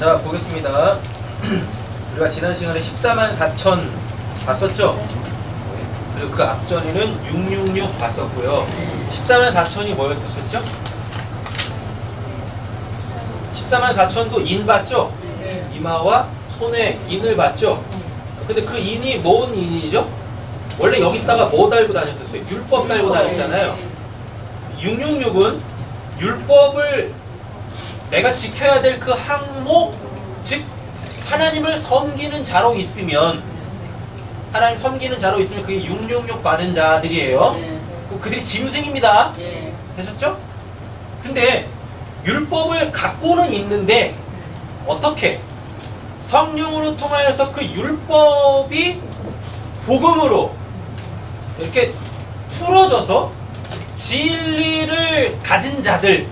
자, 보겠습니다. 우리가 지난 시간에 14만 4천 봤었죠? 그리고 그 앞전에는 666 봤었고요. 14만 4천이 뭐였었죠? 14만 4천도 인 봤죠? 이마와 손에 인을 봤죠? 근데 그 인이 뭔 인이죠? 원래 여기다가 뭐 달고 다녔었어요? 율법 달고 다녔잖아요. 666은 율법을 내가 지켜야 될 그 항목, 즉 하나님을 섬기는 자로 있으면, 하나님 섬기는 자로 있으면 그게 666 받은 자들이에요. 그들이 짐승입니다. 되셨죠? 근데 율법을 갖고는 있는데 어떻게? 성령으로 통하여서 그 율법이 복음으로 이렇게 풀어져서 진리를 가진 자들,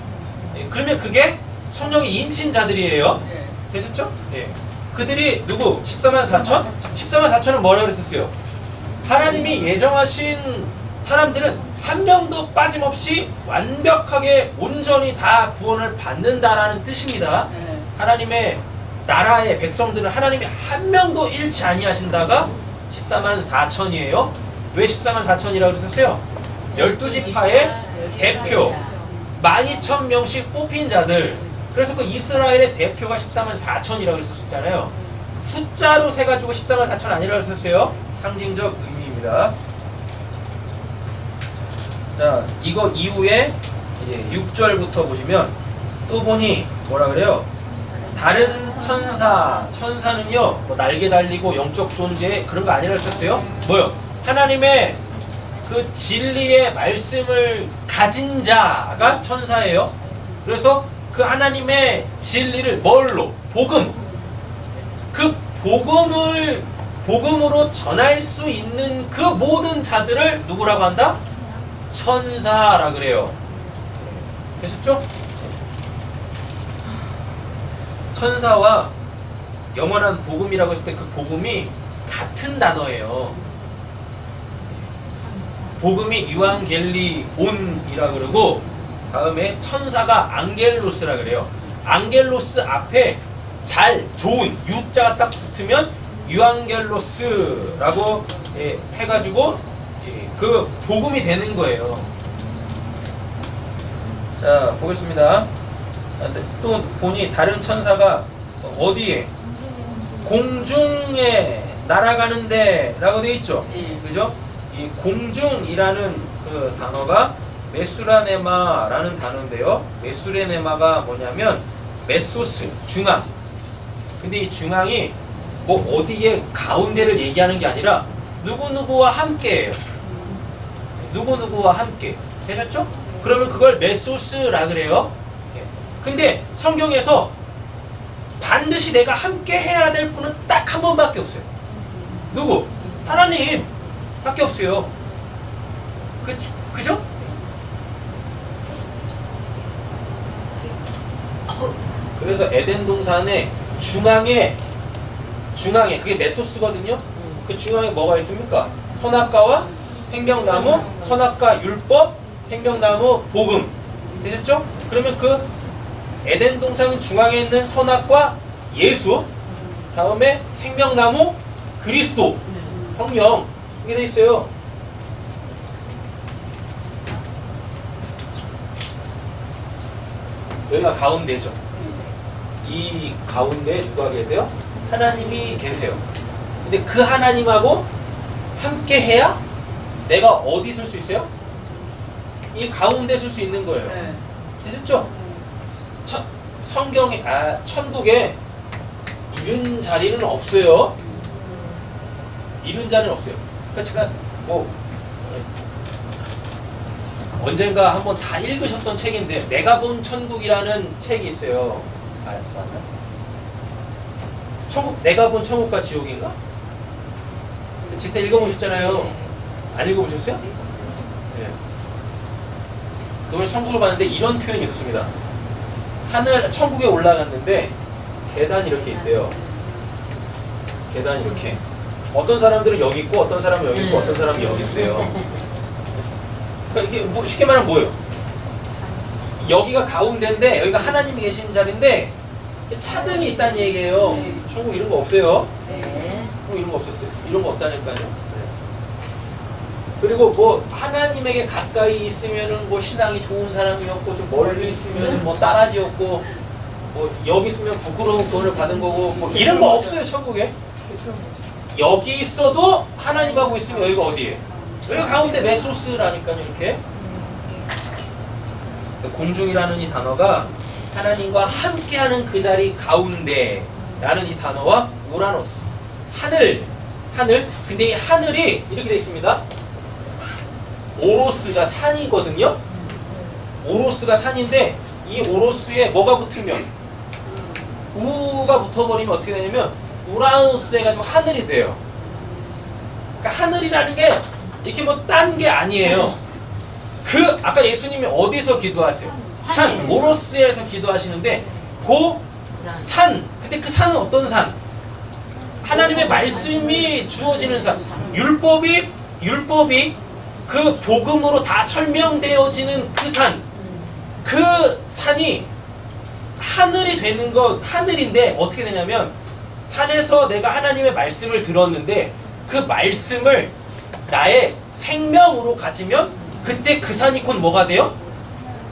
그러면 그게 성령이 인친 자들이에요. 되셨죠? 예. 그들이 누구? 14만 4천? 14만 4천은 뭐라고 그랬었어요? 하나님이 예정하신 사람들은 한 명도 빠짐없이 완벽하게 온전히 다 구원을 받는다라는 뜻입니다. 하나님의 나라의 백성들은 하나님이 한 명도 잃지 아니하신다가 14만 4천이에요. 왜 14만 4천이라고 그랬었어요? 12지파의 대표 12,000명씩 뽑힌 자들. 그래서 그 이스라엘의 대표가 14만 4천이라고 그랬었잖아요. 숫자로 세가지고 14만 4천 아니라고 했었어요. 상징적 의미입니다. 자, 이거 이후에 이제 6절부터 보시면 또 보니 뭐라 그래요? 다른 천사는요, 뭐 날개 달리고 영적 존재 그런 거 아니라고 했었어요. 뭐요? 하나님의 그 진리의 말씀을 가진 자가 천사예요. 그래서 그 하나님의 진리를 뭘로? 복음. 그 복음으로 전할 수 있는 그 모든 자들을 누구라고 한다? 천사라 그래요. 되셨죠? 천사와 영원한 복음이라고 했을 때 그 복음이 같은 단어예요. 복음이 유앙겔리온이라 그러고 다음에 천사가 앙겔로스라 그래요. 앙겔로스 앞에 잘, 좋은 유자가 딱 붙으면 유앙겔로스라고 해가지고 그 복음이 되는 거예요. 자, 보겠습니다. 또 보니 다른 천사가 어디에? 공중에 날아가는데 라고 되어 있죠. 그죠? 이 공중이라는 그 단어가 메수라네마라는 단어인데요. 메수레네마가 뭐냐면 메소스, 중앙. 근데 이 중앙이 뭐 어디에 가운데를 얘기하는 게 아니라 누구누구와 함께예요. 누구누구와 함께. 되셨죠? 그러면 그걸 메소스라 그래요. 근데 성경에서 반드시 내가 함께 해야 될 분은 딱 한 번밖에 없어요. 누구? 하나님 밖에 없어요. 그죠? 그래서 에덴 동산의 중앙에 그게 메소스거든요. 그 중앙에 뭐가 있습니까? 선악과와 생명나무, 선악과 율법, 생명나무 복음. 되셨죠? 그러면 그 에덴 동산 중앙에 있는 선악과 예수, 다음에 생명나무 그리스도, 성령, 이게 돼 있어요. 여기가 가운데죠. 이 가운데 누가 계세요? 하나님이 계세요. 근데 그 하나님하고 함께 해야 내가 어디 쓸 수 있어요? 이 가운데 쓸 수 있는 거예요. 되셨죠? 성경에, 천국에 이런 자리는 없어요. 이런 자리는 없어요. 그러니까 제가 뭐 언젠가 한번 다 읽으셨던 책인데 내가 본 천국이라는 책이 있어요. 맞나? 천국, 내가 본 천국과 지옥인가? 직접 읽어보셨잖아요. 안 읽어보셨어요? 네. 그걸 천국을 봤는데 이런 표현이 있었습니다. 천국에 올라갔는데 계단이 이렇게 있대요. 계단이 이렇게. 어떤 사람들은 여기 있고 어떤 사람은 여기 있고 어떤 사람은 여기 있대요. 그러니까 이게 뭐 쉽게 말하면 뭐예요? 여기가 가운데인데 여기가 하나님이 계신 자리인데 차등이 있다는 얘기예요. 천국 이런 거 없어요. 네. 이런 거 없었어요. 이런 거 없다니까요. 네. 그리고 뭐 하나님에게 가까이 있으면은 뭐 신앙이 좋은 사람이었고 좀 멀리 있으면 뭐 따라지였고 뭐 여기 있으면 부끄러운 돈을 받은 거고 뭐 이런 거 없어요 천국에. 여기 있어도 하나님하고 있으면 여기가 어디예요? 여기 가운데 메소스라니까요 이렇게. 공중이라는 이 단어가 하나님과 함께하는 그 자리 가운데라는 이 단어와 우라노스 하늘. 근데 이 하늘이 이렇게 되어 있습니다. 오로스가 산이거든요. 오로스가 산인데 이 오로스에 뭐가 붙으면 우가 붙어버리면 어떻게 되냐면 우라노스 해가지고 하늘이 돼요. 그러니까 하늘이라는 게 이렇게 뭐 딴 게 아니에요. 그 아까 예수님이 어디서 기도하세요? 산 오로스에서 기도하시는데 그 산. 근데 그 산은 어떤 산? 하나님의 말씀이 주어지는 산. 율법이 그 복음으로 다 설명되어지는 그 산. 그 산이 하늘이 되는 것, 하늘인데 어떻게 되냐면 산에서 내가 하나님의 말씀을 들었는데 그 말씀을 나의 생명으로 가지면 그때 그 산이 곧 뭐가 돼요?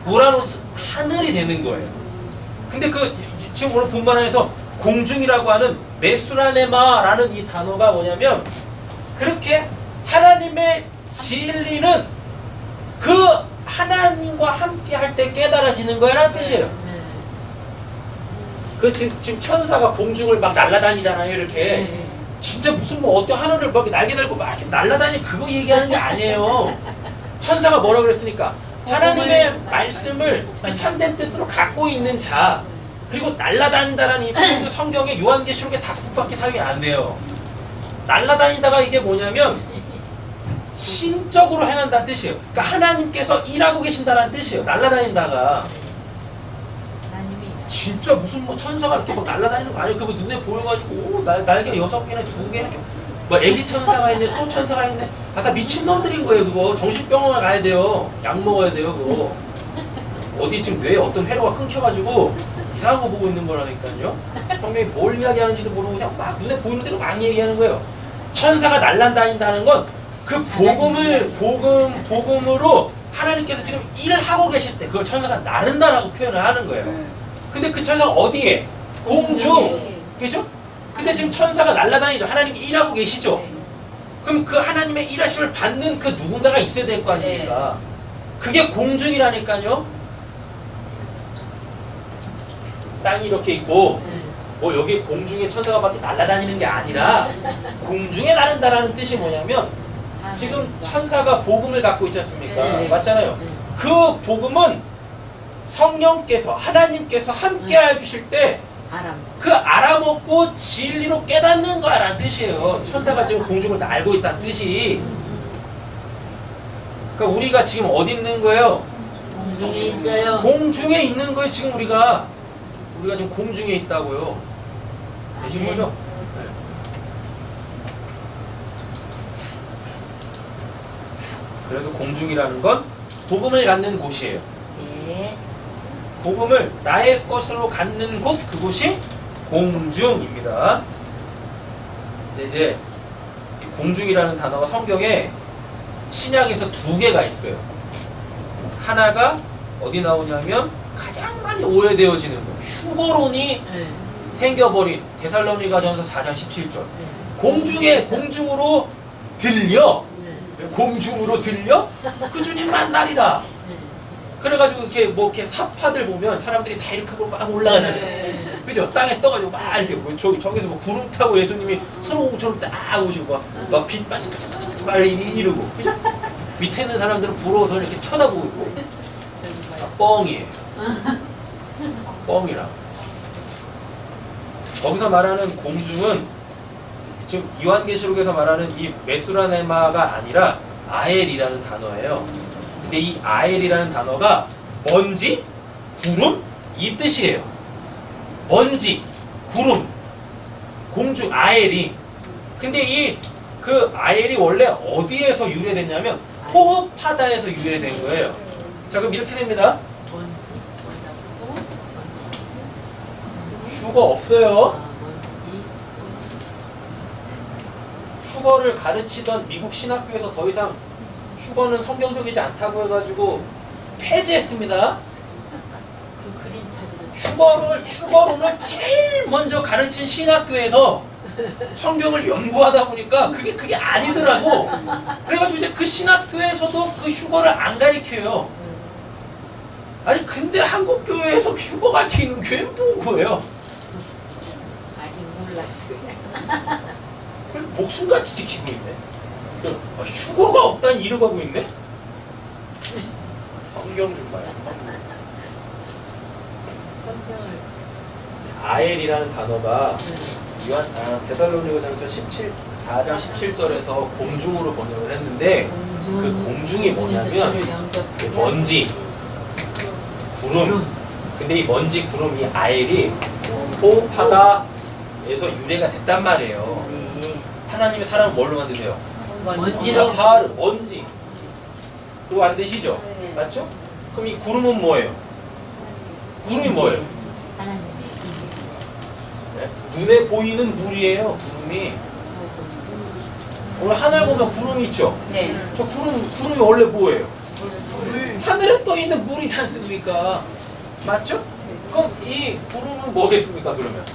우라노스 하늘이 되는 거예요. 근데 그 지금 오늘 본문에서 공중이라고 하는 메수라네마라는 이 단어가 뭐냐면 그렇게 하나님의 진리는 그 하나님과 함께 할 때 깨달아지는 거야라는 뜻이에요. 그 지금 천사가 공중을 막 날아다니잖아요 이렇게. 진짜 무슨 뭐 어떤 하늘을 막 날개 달고 막 이렇게 날아다니 그거 얘기하는 게 아니에요. 천사가 뭐라 그랬으니까 하나님의 말씀을 그 참된 뜻으로 갖고 있는 자 그리고 날아다닌다라는 이 표현도 성경에 요한계시록에 5번밖에 사용이 안 돼요. 날아다니다가 이게 뭐냐면 신적으로 행한다는 뜻이에요. 그러니까 하나님께서 일하고 계신다는 뜻이에요. 날아다닌다가 진짜 무슨 뭐 천사가 이렇게 막 날아다니는 거 아니에요. 그거 눈에 보여가지고 오, 날개 6개나 2개나 뭐 애기 천사가 있네 소 천사가 있네 아까 미친놈들인 거예요. 그거 정신병원에 가야 돼요. 약 먹어야 돼요. 그거 어디 지금 뇌에 어떤 회로가 끊겨가지고 이상한 거 보고 있는 거라니까요. 성경이 뭘 이야기하는지도 모르고 그냥 막 눈에 보이는 대로 막 얘기하는 거예요. 천사가 날아다닌다는 건 그 복음으로 하나님께서 지금 일을 하고 계실 때 그걸 천사가 나른다라고 표현을 하는 거예요. 근데 그 천사가 어디에? 공중. 그죠? 근데 지금 천사가 날아다니죠. 하나님께 일하고 계시죠. 그럼 그 하나님의 일하심을 받는 그 누군가가 있어야 될 거 아닙니까? 그게 공중이라니까요. 땅이 이렇게 있고 뭐 여기 공중에 천사가 밖에 날아다니는 게 아니라 공중에 나른다라는 뜻이 뭐냐면 지금 천사가 복음을 갖고 있지 않습니까? 맞잖아요. 그 복음은 성령께서 하나님께서 함께 해주실 때 그 알아먹고 진리로 깨닫는 거라는 뜻이에요. 천사가 지금 공중을 다 알고 있다는 뜻이. 그러니까 우리가 지금 어디 있는 거예요? 공중에 있어요. 공중에 있는 거예요. 지금 우리가 지금 공중에 있다고요. 되신 거죠? 네. 그래서 공중이라는 건 복음을 갖는 곳이에요. 네. 복음을 나의 것으로 갖는 곳, 그곳이 공중입니다. 근데 이제 이 공중이라는 단어가 성경에 신약에서 2개가 있어요. 하나가 어디 나오냐면 가장 많이 오해되어지는 거. 휴거론이 생겨버린 데살로니가전서 4장 17절. 공중으로 들려. 공중으로 들려? 그 주님 만나리라. 그래가지고 이렇게 사파들 보면 사람들이 다 이렇게 보고 막 올라가잖아요. 그죠? 땅에 떠가지고 막 이렇게 뭐 저기서 뭐 구름 타고 예수님이 선홍처럼 쫙 오시고 막 빛 반짝반짝 막 이러고. 그죠? 밑에 있는 사람들은 부러워서 이렇게 쳐다보고 있고. 뻥이에요. 뻥이라. 거기서 말하는 공중은 지금 요한계시록에서 말하는 이 메수라네마가 아니라 아엘이라는 단어예요. 근데 이 아엘이라는 단어가 먼지, 구름 이 뜻이에요. 먼지, 구름, 공중 아엘이. 근데 이 그 아엘이 원래 어디에서 유래됐냐면 호흡하다에서 유래된 거예요. 자 그럼 이렇게 됩니다. 휴거 없어요. 먼지. 휴거를 가르치던 미국 신학교에서 더 이상 휴거는 성경적이지 않다고 해가지고 폐지했습니다. 그 그림 찾으러. 휴거론을 제일 먼저 가르친 신학교에서 성경을 연구하다 보니까 그게 아니더라고. 그래가지고 이제 그 신학교에서도 그 휴거를 안 가르쳐요. 아니 근데 한국 교회에서 휴거 가르치는 교회는 뭐예요? 아직 몰랐어요. 그걸 목숨같이 지키고 있네. 휴거가 없다니 이러고 있네. 성경 좀 봐요. 성경을. 아엘이라는 단어가 데살로니가전서 4장 17절에서 공중으로 번역을 했는데 그 공중이 뭐냐면 먼지, 구름. 근데 이 먼지, 구름이 아엘이 호흡하다에서 유래가 됐단 말이에요. 네. 하나님의 사람을 뭘로 만드세요? 먼지로. 하르, 먼지. 또 만드시죠? 네. 맞죠? 그럼 이 구름은 뭐예요? 구름이 뭐예요? 하나님의 네? 눈에 보이는 물이에요. 구름이. 오늘 하늘 보면 구름이 있죠? 네. 저 구름이 원래 뭐예요? 물. 하늘에 떠 있는 물이지 않습니까? 맞죠? 그럼 이 구름은 뭐겠습니까? 그러면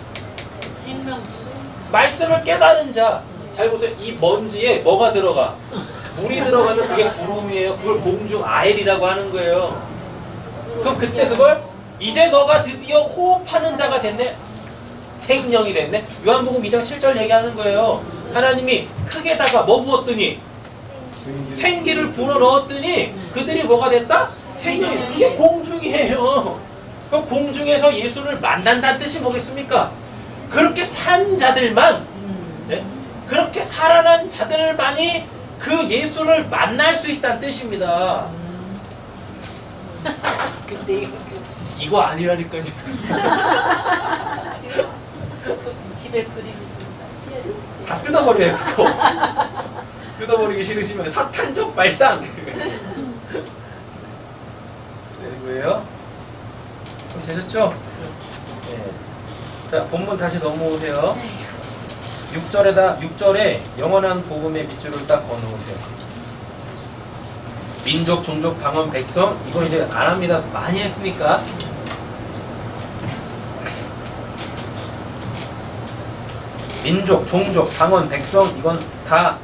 생명수. 말씀을 깨달은 자. 잘 보세요. 이 먼지에 뭐가 들어가? 물이 들어가면 그게 구름이에요. 그걸 공중 아엘이라고 하는 거예요. 그럼 그때 그걸 이제 너가 드디어 호흡하는 자가 됐네. 생명이 됐네. 요한복음 2장 7절 얘기하는 거예요. 하나님이 흙에다가 뭐 부었더니 생기를 불어넣었더니 그들이 뭐가 됐다? 생명이. 그게 공중이에요. 그럼 공중에서 예수를 만난다는 뜻이 뭐겠습니까? 그렇게 산 자들만, 네? 그렇게 살아난 자들만이 그 예수를 만날 수 있다는 뜻입니다. 근데 이거 아니라니까요. 집에 그림 있습니다. 다 뜯어버려요, 그거. 뜯어버리기 싫으시면 사탄적 발상. 되고요. 되셨죠? 네. 자, 본문 다시 넘어오세요. 6절에 영원한 복음의 밑줄을 딱 거놓으세요. 민족, 종족, 방언, 백성. 이거 이제 안 합니다. 많이 했으니까. 민족, 종족, 방언, 백성. 이건 다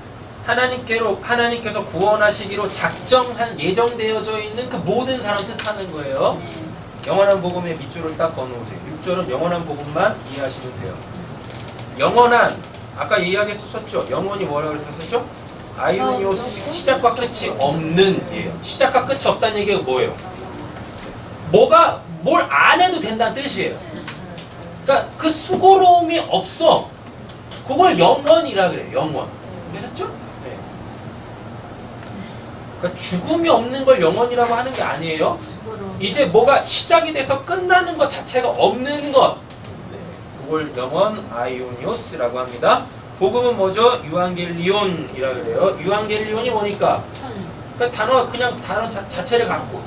하나님께서 구원하시기로 작정한, 예정되어져 있는 그 모든 사람 뜻하는 거예요. 영원한 복음의 밑줄을 딱 거놓으세요. 6절은 영원한 복음만 이해하시면 돼요. 영원한, 아까 이야기했었죠. 영원이 뭐라고 그랬었죠? 아이오니오스, 시작과 끝이 없는 예요. 시작과 끝이 없다는 얘기가 뭐예요? 뭐가 뭘 안 해도 된다는 뜻이에요. 그러니까 그 수고로움이 없어. 그걸 영원이라 그래요. 영원. 그랬었죠? 네. 그러니까 죽음이 없는 걸 영원이라고 하는 게 아니에요. 이제 뭐가 시작이 돼서 끝나는 것 자체가 없는 것. 네. 그걸 영원 아이오니오스라고 합니다. 복음은 뭐죠? 유앙겔리온이라 그래요. 유앙겔리온이 뭐니까? 그 단어, 그냥 단어 자체를 갖고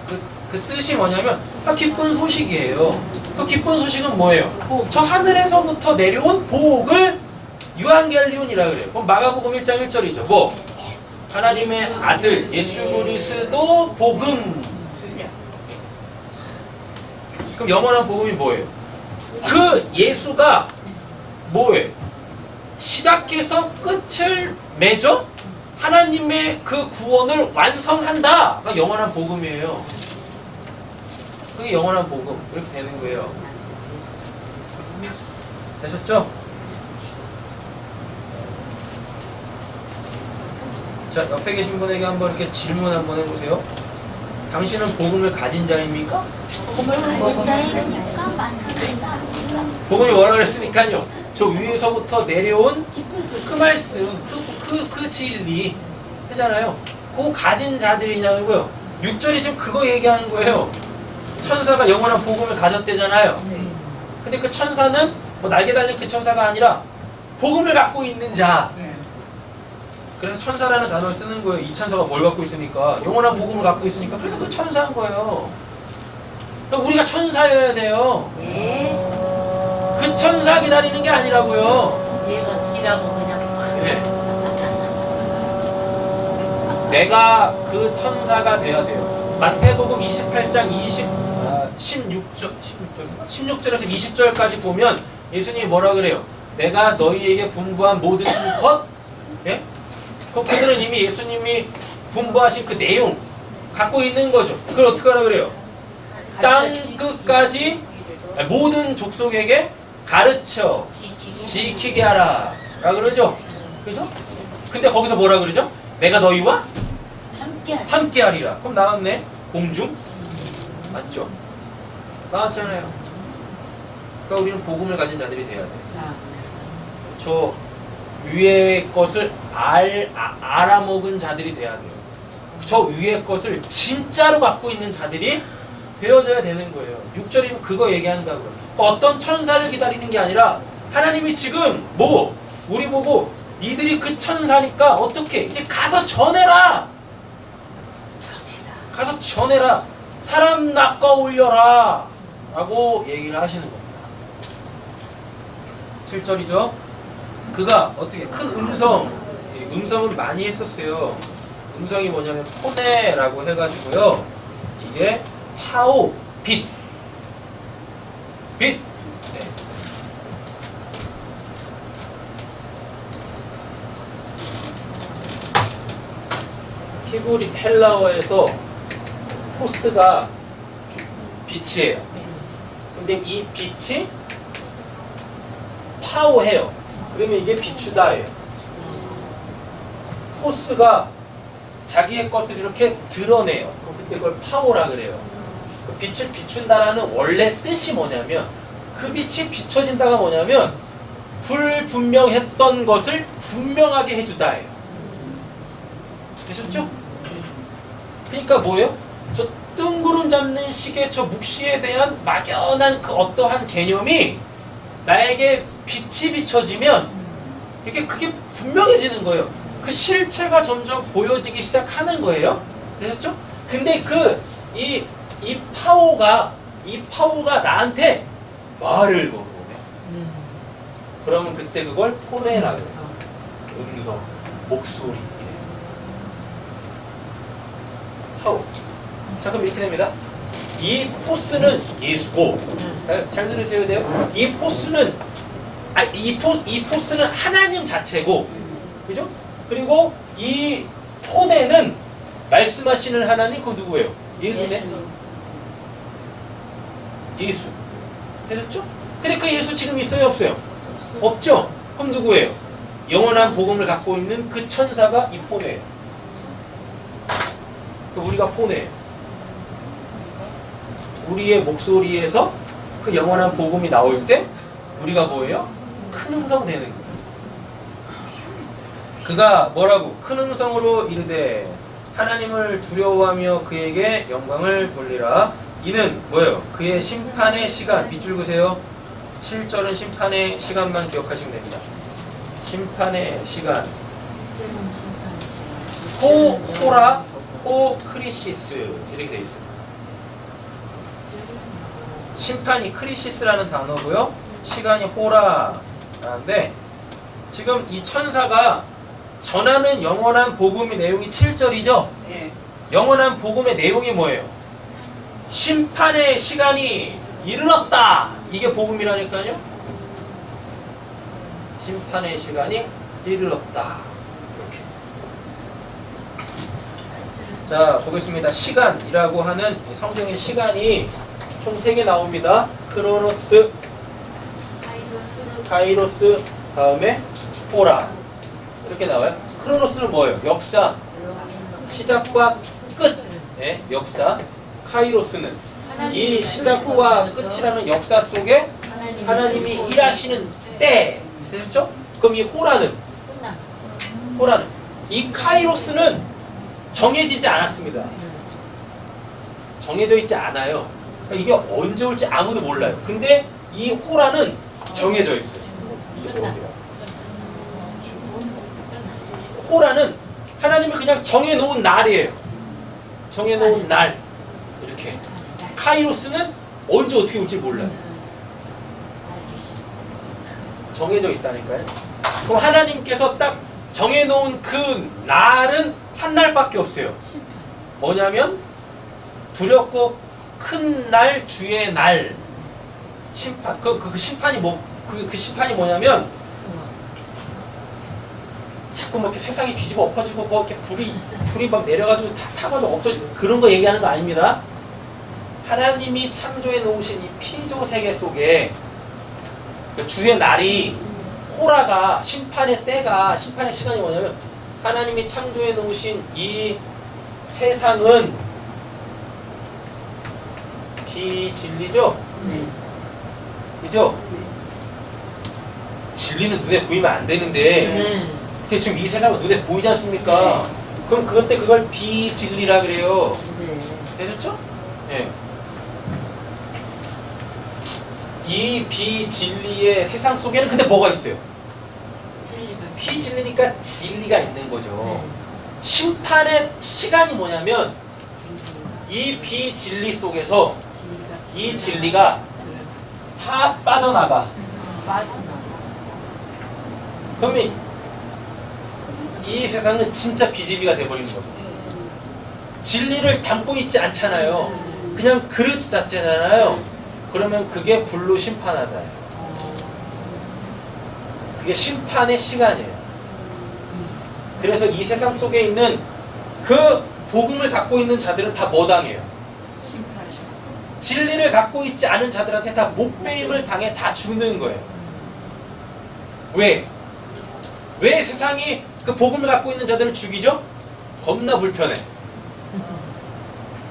그 뜻이 뭐냐면 기쁜 소식이에요. 그 기쁜 소식은 뭐예요? 저 하늘에서부터 내려온 복을 유앙겔리온이라 그래요. 그럼 마가복음 1장 1절이죠. 뭐? 하나님의 아들 예수 그리스도 복음. 그럼 영원한 복음이 뭐예요? 그 예수가 뭐예요? 시작해서 끝을 맺어 하나님의 그 구원을 완성한다가 영원한 복음이에요. 그게 영원한 복음. 이렇게 되는 거예요. 되셨죠? 자, 옆에 계신 분에게 한번 이렇게 질문 한번 해보세요. 당신은 복음을 가진 자입니까? 가진 자이니까 맞습니다. 복음이 뭐라 그랬습니까요? 저 위에서부터 내려온 기쁜 소식. 그 말씀, 그 진리 하잖아요. 그거 가진 자들이냐고요. 6절이 지금 그거 얘기하는 거예요. 천사가 영원한 복음을 가졌대잖아요. 근데 그 천사는 뭐 날개 달린 그 천사가 아니라 복음을 갖고 있는 자. 그래서 천사라는 단어를 쓰는 거예요. 이 천사가 뭘 갖고 있으니까? 영원한 복음을 갖고 있으니까. 그래서 그 천사인 거예요. 그러니까 우리가 천사여야 돼요. 네. 그 천사 기다리는 게 아니라고요. 얘가 기라고 그냥. 네. 내가 그 천사가 돼야 돼요. 마태복음 28장 16절에서 20절까지 보면 예수님이 뭐라 그래요? 내가 너희에게 분부한 모든 것, 예? 그들은 이미 예수님이 분부하신 그 내용 갖고 있는 거죠. 그걸 어떻게 하라 그래요? 땅 끝까지 모든 족속에게 가르쳐 지키게 하라 라 그러죠. 그죠? 근데 거기서 뭐라 그러죠? 내가 너희와 함께 하리라. 그럼 나왔네. 공중? 맞죠? 나왔잖아요. 그러니까 우리는 복음을 가진 자들이 돼야 돼. 저 위의 것을 알아먹은 자들이 돼야 돼요. 저 위의 것을 진짜로 갖고 있는 자들이 되어져야 되는 거예요. 6절이면 그거 얘기한다고요. 어떤 천사를 기다리는 게 아니라 하나님이 지금 우리 보고 니들이 그 천사니까 어떻게 이제 가서 전해라. 가서 전해라. 사람 낚아 올려라 라고 얘기를 하시는 겁니다. 7절이죠. 그가 어떻게 큰 음성은 많이 했었어요. 음성이 뭐냐면 포네라고 해가지고요. 이게 파오, 빛. 네. 히브리 헬라어에서 포스가 빛이에요. 근데 이 빛이 파오해요. 그러면 이게 비추다예요. 포스가 자기의 것을 이렇게 드러내요. 그때 그걸 파오라 그래요. 그 빛을 비춘다라는 원래 뜻이 뭐냐면 그 빛이 비춰진다가 뭐냐면 불분명했던 것을 분명하게 해주다예요. 되셨죠? 그러니까 뭐예요? 저 뜬구름 잡는 시계 저 묵시에 대한 막연한 그 어떠한 개념이 나에게 빛이 비춰지면 이렇게 그게 분명해지는 거예요. 그 실체가 점점 보여지기 시작하는 거예요. 되셨죠? 근데 이 파오가 나한테 말을 걸어오네. 그러면 그때 그걸 포네라고 해요. 음성, 목소리. 파오. 자, 그럼 이렇게 됩니다. 이 포스는 예수고, 잘 들으셔야 돼요. 이 포스는 하나님 자체고, 그죠? 그리고 이 포네는 말씀하시는 하나님, 그 누구예요? 예수네. 예수. 되셨죠? 근데 그 예수 지금 있어요, 없어요? 없죠? 그럼 누구예요? 영원한 복음을 갖고 있는 그 천사가 이 포네예요. 우리가 포네예요. 우리의 목소리에서 그 영원한 복음이 나올 때 우리가 뭐예요? 큰 음성 되는 거예요. 그가 뭐라고? 큰 음성으로 이르되 하나님을 두려워하며 그에게 영광을 돌리라. 이는 뭐예요? 그의 심판의 시간. 밑줄 그세요. 7절은 심판의 시간만 기억하시면 됩니다. 심판의 시간. 호라, 크리시스 이렇게 되어 있습니다. 심판이 크리시스라는 단어고요. 시간이 호라라는데 지금 이 천사가 전하는 영원한 복음의 내용이 7절이죠. 예. 영원한 복음의 내용이 뭐예요? 심판의 시간이 이르렀다. 이게 복음이라니까요. 심판의 시간이 이르렀다. 이렇게. 자, 보겠습니다. 시간이라고 하는 성경의 시간이 총 3개 나옵니다. 크로노스, 카이로스, 다음에 호라. 이렇게 나와요. 크로노스는 뭐예요? 역사, 시작과 끝. 네, 역사. 카이로스는 이 시작과 끝이라는 역사 속에 하나님이 일하시는 때. 되셨죠? 그럼 이 호라는 이 카이로스는 정해지지 않았습니다. 정해져 있지 않아요. 그러니까 이게 언제 올지 아무도 몰라요. 근데 이 호라는 정해져 있어요. 호라는 하나님이 그냥 정해놓은 날이에요. 정해놓은 날. 이렇게. 카이로스는 언제 어떻게 올지 몰라요. 정해져 있다니까요. 그럼 하나님께서 딱 정해놓은 그 날은 한 날밖에 없어요. 뭐냐면 두렵고 큰 날 주의 날 심판. 그 심판이 그 심판이 뭐냐면 자꾸 뭐 이렇게 세상이 뒤집어 엎어지고 뭐 이렇게 불이 막 내려가지고 다 타가지고 없어지고 그런 거 얘기하는 거 아닙니다. 하나님이 창조해 놓으신 이 피조 세계 속에 그 주의 날이 호라가 심판의 때가 심판의 시간이 뭐냐면 하나님이 창조해 놓으신 이 세상은 비진리죠? 네. 그죠? 진리는 눈에 보이면 안 되는데 네. 근데 지금 이 세상은 눈에 보이지 않습니까? 그럼 그때 그걸 비진리라 그래요. 네. 되셨죠? 네. 이 비진리의 세상 속에는 근데 뭐가 있어요? 비진리니까 진리가 있는 거죠. 네. 심판의 시간이 뭐냐면 이 비진리 속에서 이 진리가 다 빠져나가. 빠져나. 그러면 이 세상은 진짜 비진리가 돼버리는 거죠. 진리를 담고 있지 않잖아요. 그냥 그릇 자체잖아요. 그러면 그게 불로 심판하다예요. 그게 심판의 시간이에요. 그래서 이 세상 속에 있는 그 복음을 갖고 있는 자들은 다 뭐 당해요? 진리를 갖고 있지 않은 자들한테 다 목배임을 당해 다 죽는 거예요. 왜? 왜 세상이 그 복음을 갖고 있는 자들을 죽이죠? 겁나 불편해.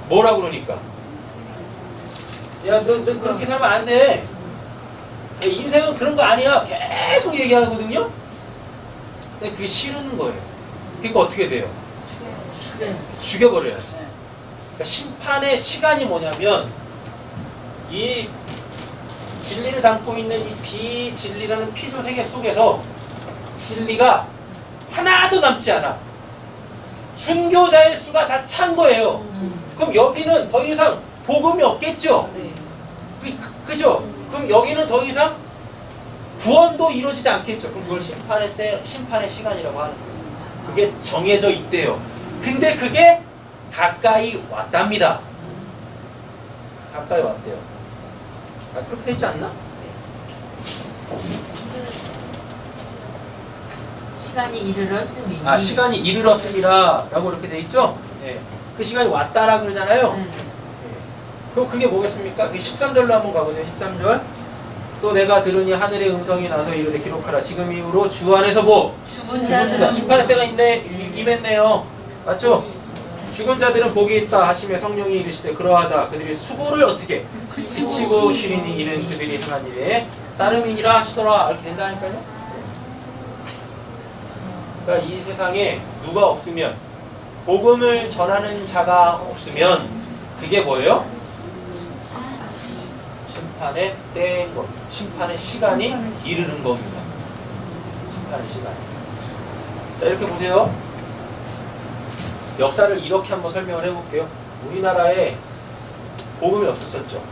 뭐라 그러니까? 야, 너 그렇게 살면 안 돼. 야, 인생은 그런 거 아니야. 계속 얘기하거든요? 근데 그게 싫은 거예요. 그러니까 어떻게 돼요? 죽여버려야지. 그러니까 심판의 시간이 뭐냐면 이 진리를 담고 있는 이 비진리라는 피조 세계 속에서 진리가 하나도 남지 않아. 순교자의 수가 다 찬 거예요. 그럼 여기는 더 이상 복음이 없겠죠? 그죠? 그럼 여기는 더 이상 구원도 이루어지지 않겠죠? 그럼 그걸 심판의 시간이라고 하는 거예요. 그게 정해져 있대요. 근데 그게 가까이 왔답니다. 가까이 왔대요. 아, 그렇게 되지 않나? 시간이 이르렀으니. 아, 시간이 이르렀습니다. 라고 이렇게 돼 있죠? 네. 그 시간이 왔다라 그러잖아요. 네. 그럼 그게 뭐겠습니까? 그 13절로 한번 가보세요. 13절. 또 내가 들으니 하늘의 음성이 나서 이르되 기록하라. 지금 이후로 주 안에서 뭐? 죽은 자, 자는 심판의 때가 임했네요. 맞죠? 죽은 자들은 복이 있다 하시며 성령이 이르시되 그러하다. 그들이 수고를 어떻게? 지치고 쉬리니 이는 그들이 행한 일에 따름이니라 하시더라. 이렇게 된다니까요. 그러니까 이 세상에 누가 없으면 복음을 전하는 자가 없으면 그게 뭐예요? 심판의 때인 겁니다. 심판의 시간이 이르는 겁니다. 심판의 시간. 자, 이렇게 보세요. 역사를 이렇게 한번 설명을 해볼게요. 우리나라에 복음이 없었었죠.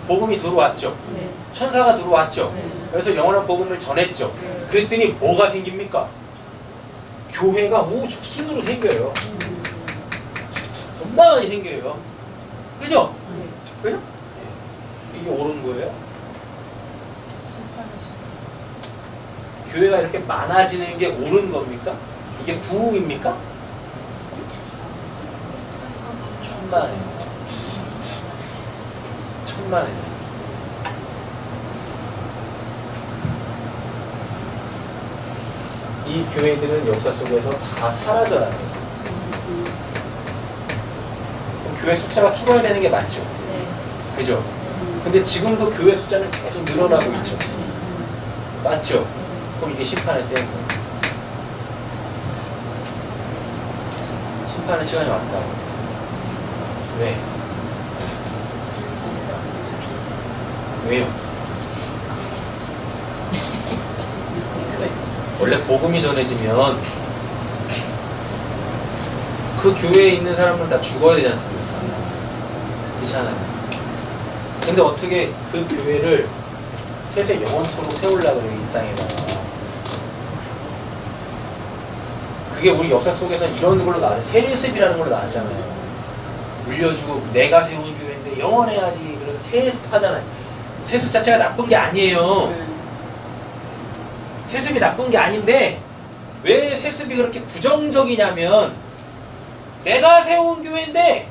복음이 들어왔죠. 네. 천사가 들어왔죠. 네. 그래서 영원한 복음을 전했죠. 그랬더니 뭐가 생깁니까? 교회가 우죽순으로 생겨요. 겁나 많이 생겨요. 그죠? 그죠? 이게 옳은 거예요? 교회가 이렇게 많아지는 게 옳은 겁니까? 이게 부흥입니까? 천만에. 천만에. 이 교회들은 역사 속에서 다 사라져야 돼요. 교회 숫자가 줄어야 게 맞죠? 그죠? 근데 지금도 교회 숫자는 계속 늘어나고 있죠. 맞죠? 그럼 이게 심판의 때인 거예요. 심판의 시간이 왔다. 왜? 왜요? 원래 복음이 전해지면 그 교회에 있는 사람은 다 죽어야 되지 않습니까? 그렇잖아요. 근데 어떻게 그 교회를 셋에 영원토록 세우려고 그래요, 이 땅에다가. 그게 우리 역사 속에서 이런 걸로 나왔어요. 세습이라는 걸로 나왔잖아요. 물려주고 내가 세운 교회인데 영원해야지. 그래서 세습하잖아요. 세습 자체가 나쁜 게 아니에요. 세습이 나쁜 게 아닌데 왜 세습이 그렇게 부정적이냐면 내가 세운 교회인데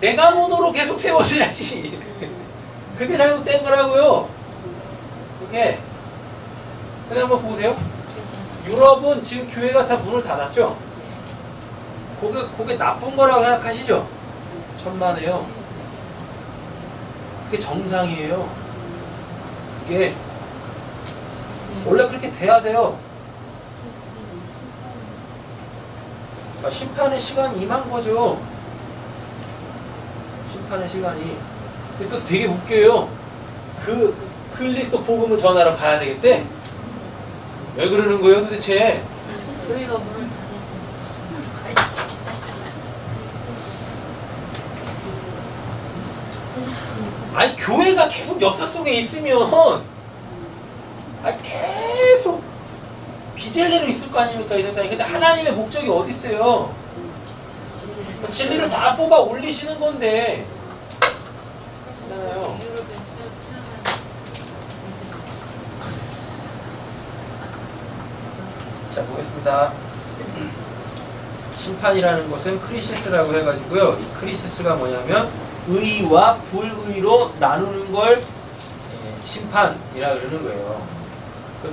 내가 모노로 계속 세워줘야지. 그게 잘못된 거라고요. 그게 한번 보세요. 유럽은 지금 교회가 다 문을 닫았죠. 그게 나쁜 거라고 생각하시죠? 천만에요. 그게 정상이에요. 그게 원래 그렇게 돼야 돼요. 심판의 시간이 임한 거죠. 심판의 시간이. 근데 또 되게 웃겨요. 클릭 또 복음을 전하러 가야 되겠대. 왜 그러는 거예요 도대체? 교회가 문을 닫았으니까 가야지. 아니 교회가 계속 역사 속에 있으면 아니 계속 비젤리로 있을 거 아닙니까 이 세상에. 근데 하나님의 목적이 어디 있어요? 진리를 다 뽑아 올리시는 건데. 그렇잖아요. 자 보겠습니다. 심판이라는 것은 크리시스라고 해가지고요. 이 크리시스가 뭐냐면 의와 불의로 나누는 걸 심판이라 그러는 거예요.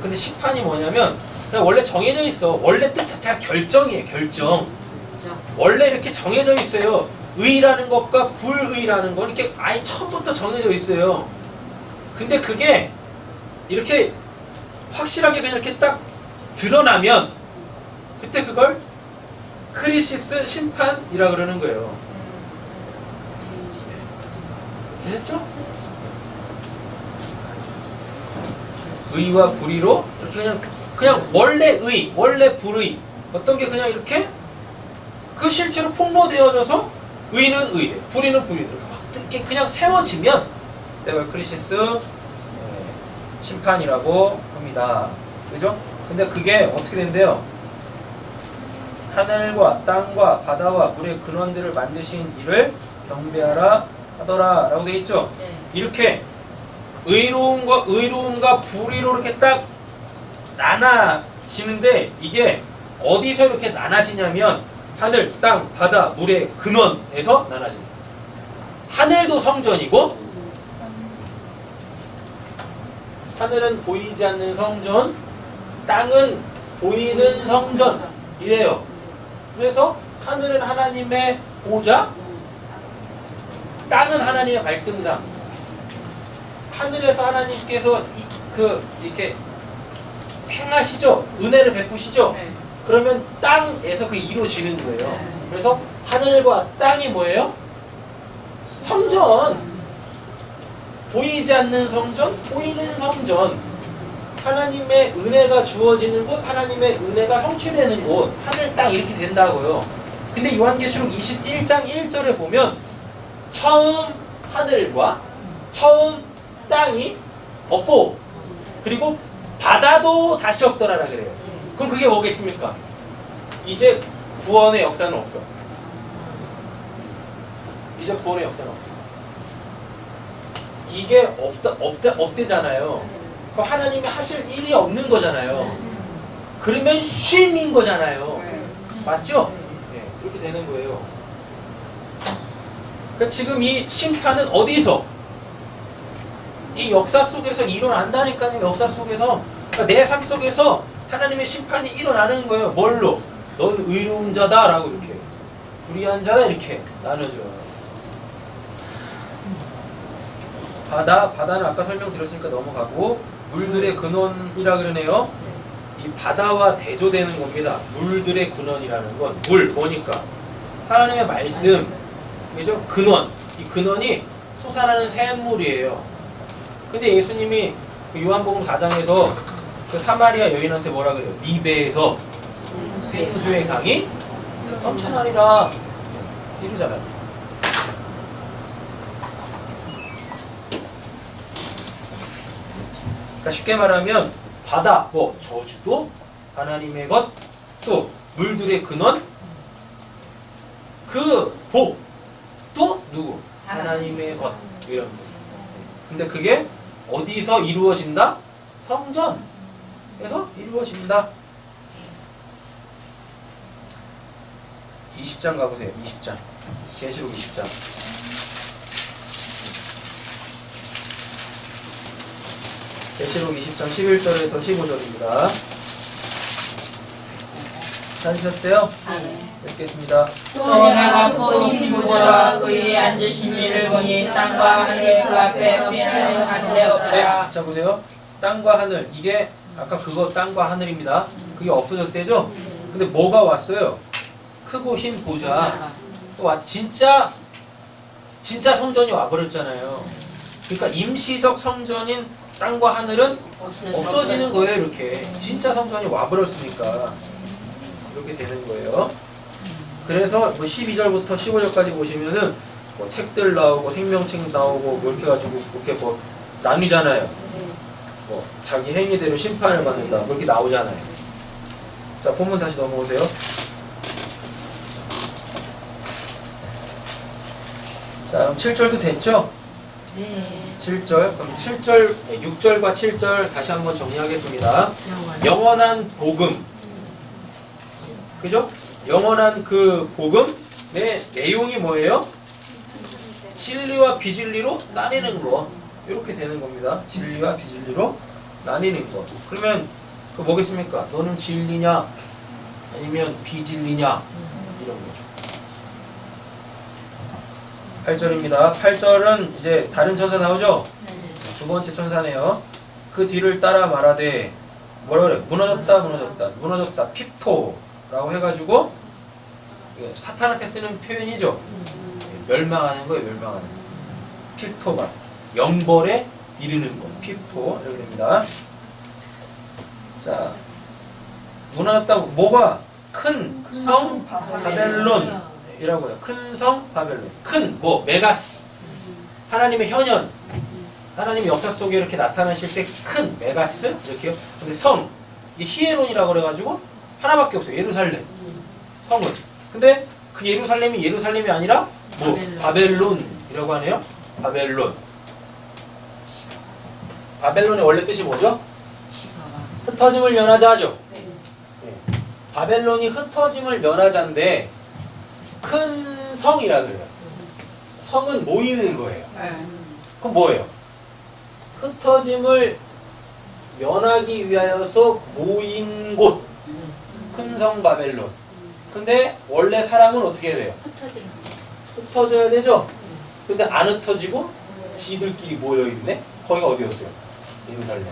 근데 심판이 뭐냐면 그냥 원래 정해져 있어. 원래 뜻 자체가 결정이에요. 결정. 원래 이렇게 정해져 있어요. 의라는 것과 불의라는 건 이렇게 아예 처음부터 정해져 있어요. 근데 그게 이렇게 확실하게 그냥 이렇게 딱 드러나면 그때 그걸 크리시스 심판이라 그러는 거예요. 되셨죠? 의와 불의로 이렇게 그냥 원래 의, 원래 불의 어떤 게 그냥 이렇게 그 실체로 폭로되어져서 의는 의, 불의는 불의 이렇게 그냥 세워지면 그걸 크리시스 심판이라고 합니다. 그죠? 근데 그게 어떻게 된대요? 하늘과 땅과 바다와 물의 근원들을 만드신 이를 경배하라 하더라 라고 되어 있죠? 네. 이렇게 의로움과 불의로 이렇게 딱 나눠지는데 이게 어디서 이렇게 나눠지냐면 하늘, 땅, 바다, 물의 근원에서 나눠집니다. 하늘도 성전이고 하늘은 보이지 않는 성전, 땅은 보이는 성전 이래요. 그래서 하늘은 하나님의 보좌, 땅은 하나님의 발등상. 하늘에서 하나님께서 이렇게 행하시죠? 은혜를 베푸시죠? 네. 그러면 땅에서 그게 이루어지는 거예요. 네. 그래서 하늘과 땅이 뭐예요? 성전. 보이지 않는 성전, 보이는 성전. 하나님의 은혜가 주어지는 곳, 하나님의 은혜가 성취되는 곳. 하늘, 땅 이렇게 된다고요. 근데 요한계시록 21장 1절에 보면 처음 하늘과 처음 땅이 없고 그리고 바다도 다시 없더라라 그래요. 그럼 그게 뭐겠습니까? 이제 구원의 역사는 없어. 이제 구원의 역사는 없어. 이게 없대잖아요. 그럼 하나님이 하실 일이 없는 거잖아요. 그러면 쉼인 거잖아요. 맞죠? 네, 이렇게 되는 거예요. 그러니까 지금 이 심판은 어디서? 이 역사 속에서 일어난다니까요. 역사 속에서. 그러니까 내 삶 속에서 하나님의 심판이 일어나는 거예요. 뭘로? 넌 의로운 자다 라고 이렇게 불의한 자다 이렇게 나눠줘요. 바다는 아까 설명드렸으니까 넘어가고 물들의 근원이라 그러네요. 이 바다와 대조되는 겁니다. 물들의 근원이라는 건 물 뭐니까? 하나님의 말씀 그죠? 근원. 이 근원이 솟아나는 샘물이에요. 근데 예수님이 그 요한복음 4장에서 그 사마리아 여인한테 뭐라 그래요? 네 배에서 생수의 강이 넘쳐나리라 이러잖아요. 그러니까 쉽게 말하면 바다, 뭐 저주도 하나님의 것, 또 물들의 근원, 그 복, 또 누구? 하나님의 것 이런 거. 근데 그게 어디서 이루어진다? 성전에서 이루어진다. 20장 가보세요. 20장. 계시록 20장. 계시록 20장 11절에서 15절입니다. 찾으셨어요? 읽겠습니다. 또 내가 큰 보좌와 그 위에 앉으신 이를 보니 땅과 하늘이 그 앞에 피하는 한데 없더라. 네, 자 보세요. 땅과 하늘, 이게 아까 그거 땅과 하늘입니다. 그게 없어졌대죠? 근데 뭐가 왔어요? 크고 흰 보좌. 또 진짜 성전이 와버렸잖아요. 그러니까 임시적 성전인 땅과 하늘은 없어지는 거예요. 이렇게 진짜 성전이 와버렸으니까 이렇게 되는 거예요. 그래서 뭐 12절부터 15절까지 보시면은 뭐 책들 나오고 생명책 나오고 뭐 이렇게 가지고 이렇게 뭐 나뉘잖아요. 뭐 자기 행위대로 심판을 받는다 뭐 이렇게 나오잖아요. 자, 본문 다시 넘어오세요. 자, 그럼 7절도 됐죠? 네. 7절. 그럼 7절, 6절과 7절 다시 한번 정리하겠습니다. 영원한 복음. 그죠? 영원한 그 복음의 내용이 뭐예요? 진리와 비진리로 나뉘는 거. 이렇게 되는 겁니다. 진리와 비진리로 나뉘는 거. 그러면 그 뭐겠습니까? 너는 진리냐? 아니면 비진리냐? 이런 거죠. 8절입니다. 8절은 이제 다른 천사 나오죠? 두 번째 천사네요. 그 뒤를 따라 말하되 뭐라 그래? 무너졌다. 핍토라고 해가지고 사탄한테 쓰는 표현이죠. 멸망하는 거예요. 멸망하는 거. 핍토가 영벌에 이르는 거. 핍토 이렇게 됩니다. 자, 무너졌다고 뭐가? 큰 성 바벨론 이라고 해요. 큰 성 바벨론. 큰 뭐 메가스. 하나님의 현현. 하나님의 역사 속에 이렇게 나타나실 때 큰 메가스 이렇게요. 근데 성 이게 히에론이라고 그래가지고 하나밖에 없어요. 예루살렘 성은. 근데 그 예루살렘이 아니라 뭐 바벨론이라고 하네요. 바벨론. 바벨론의 원래 뜻이 뭐죠? 흩어짐을 면하자 하죠. 네. 바벨론이 흩어짐을 면하자인데 큰 성이라 그래요. 성은 모이는 거예요. 그럼 뭐예요? 흩어짐을 면하기 위하여서 모인 곳. 큰 성 바벨론. 근데 원래 사람은 어떻게 해야 돼요? 흩어져야 되죠? 근데 안 흩어지고 지들끼리 모여있네? 거기가 어디였어요? 예루살렘. 네.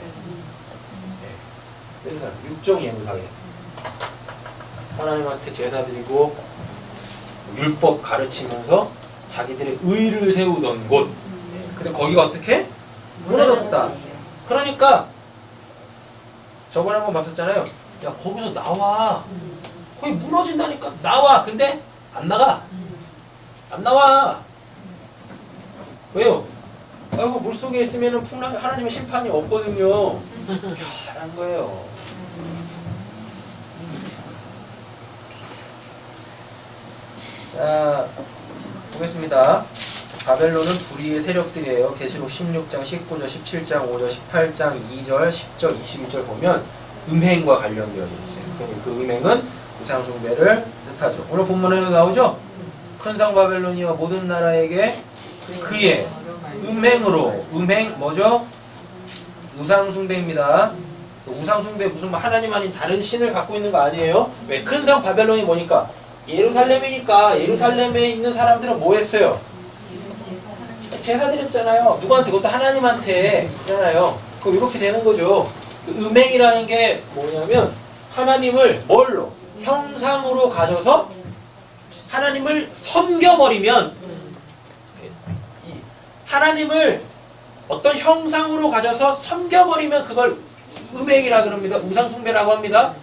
예루살렘. 육정 예루살렘. 하나님한테 제사 드리고 율법 가르치면서 자기들의 의를 세우던 곳. 근데 거기가 어떻게? 무너졌다. 그러니까 저번에 한번 봤었잖아요. 야, 거기서 나와. 거기 무너진다니까. 나와. 근데 안 나가. 안 나와. 왜요? 아이고, 물속에 있으면 하나님의 심판이 없거든요. 희한한 거예요. 자, 보겠습니다. 바벨론은 불의의 세력들이에요. 계시록 16장, 19절, 17장, 5절, 18장, 2절, 10절, 22절 보면 음행과 관련되어 있어요. 그 음행은 우상숭배를 뜻하죠. 오늘 본문에도 나오죠? 큰 성 바벨론이와 모든 나라에게 그의 음행으로, 음행 뭐죠? 우상숭배입니다. 우상숭배 무슨 하나님 아닌 다른 신을 갖고 있는 거 아니에요? 왜? 큰 성 바벨론이 뭐니까? 예루살렘이니까 예루살렘에 있는 사람들은 뭐 했어요? 제사 드렸잖아요. 누구한테? 그것도 하나님한테 했잖아요. 그럼 이렇게 되는 거죠. 음행이라는 게 뭐냐면 하나님을 뭘로? 형상으로 가져서 하나님을 섬겨버리면 하나님을 어떤 형상으로 가져서 섬겨버리면 그걸 음행이라 그럽니다. 우상숭배라고 합니다.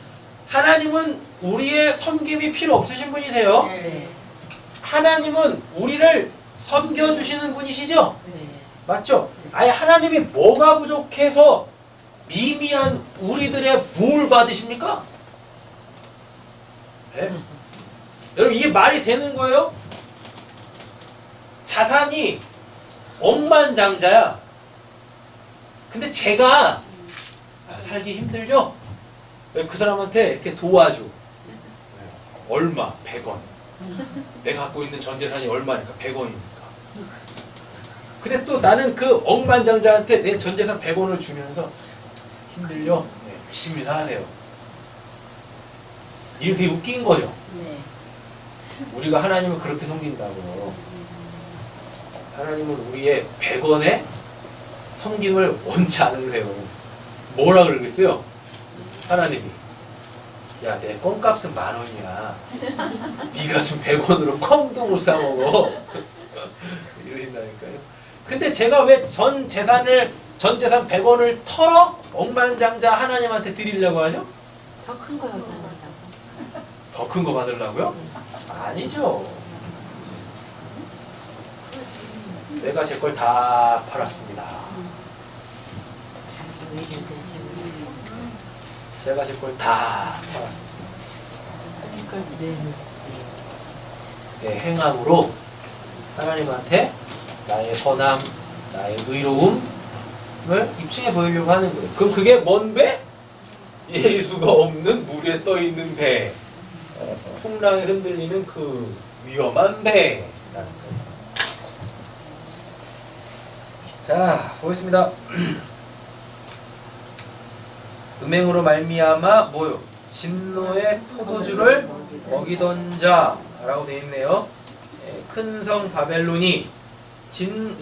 하나님은 우리의 섬김이 필요 없으신 분이세요. 하나님은 우리를 섬겨주시는 분이시죠? 맞죠? 아예 하나님이 뭐가 부족해서 미미한 우리들의 뭘 받으십니까? 네? 여러분 이게 말이 되는 거예요? 자산이 억만장자야. 근데 제가 살기 힘들죠? 그 사람한테 이렇게 도와줘. 얼마? 100원. 내가 갖고 있는 전 재산이 얼마니까? 100원이니까. 근데 또 나는 그 억만장자한테 내 전 재산 100원을 주면서 힘들려? 네, 열심히 사세요. 이게 되게 웃긴 거죠. 네. 우리가 하나님을 그렇게 섬긴다고. 하나님은 우리의 100원의 섬김을 원치 않으세요. 뭐라 그러겠어요? 하나님이 야, 내 껌값은 10,000원이야. 네가 준 100원으로 껌도 못 사 먹어. 이러신다니까요. 근데 제가 왜 전 재산 100원을 털어 억만장자 하나님한테 드리려고 하죠? 더 큰 거요. 받는다고. 더 큰 거 받으려고요? 아니죠. 내가 제 걸 다 팔았습니다. 제가 제 걸 다 팔았습니다. 네, 행함으로 하나님한테 나의 선함, 나의 의로움을 입증해 보이려고 하는 거예요. 그럼 그게 뭔 배? 예수가 없는 물에 떠 있는 배. 풍랑에 흔들리는 그 위험한 배라는 거예요. 자, 보겠습니다. 음행으로 말미암아 뭐요? 진노의 포도주를 먹이던 자라고 되어 있네요. 큰 성 바벨론이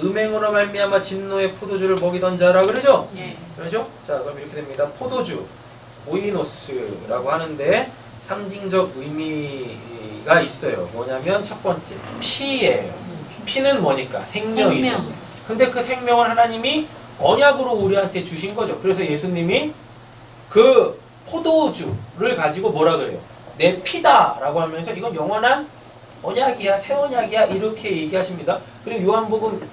음행으로 말미암아 진노의 포도주를 먹이던 자라 그러죠? 네. 그러죠? 자, 그럼 이렇게 됩니다. 포도주, 오이노스라고 하는데 상징적 의미가 있어요. 뭐냐면 첫 번째, 피예요. 피는 뭐니까? 생명이죠. 생명. 근데 그 생명을 하나님이 언약으로 우리한테 주신 거죠. 그래서 예수님이 그 포도주를 가지고 뭐라 그래요? 내 피다라고 하면서 이건 영원한 언약이야, 새 언약이야 이렇게 얘기하십니다. 그리고 요한복음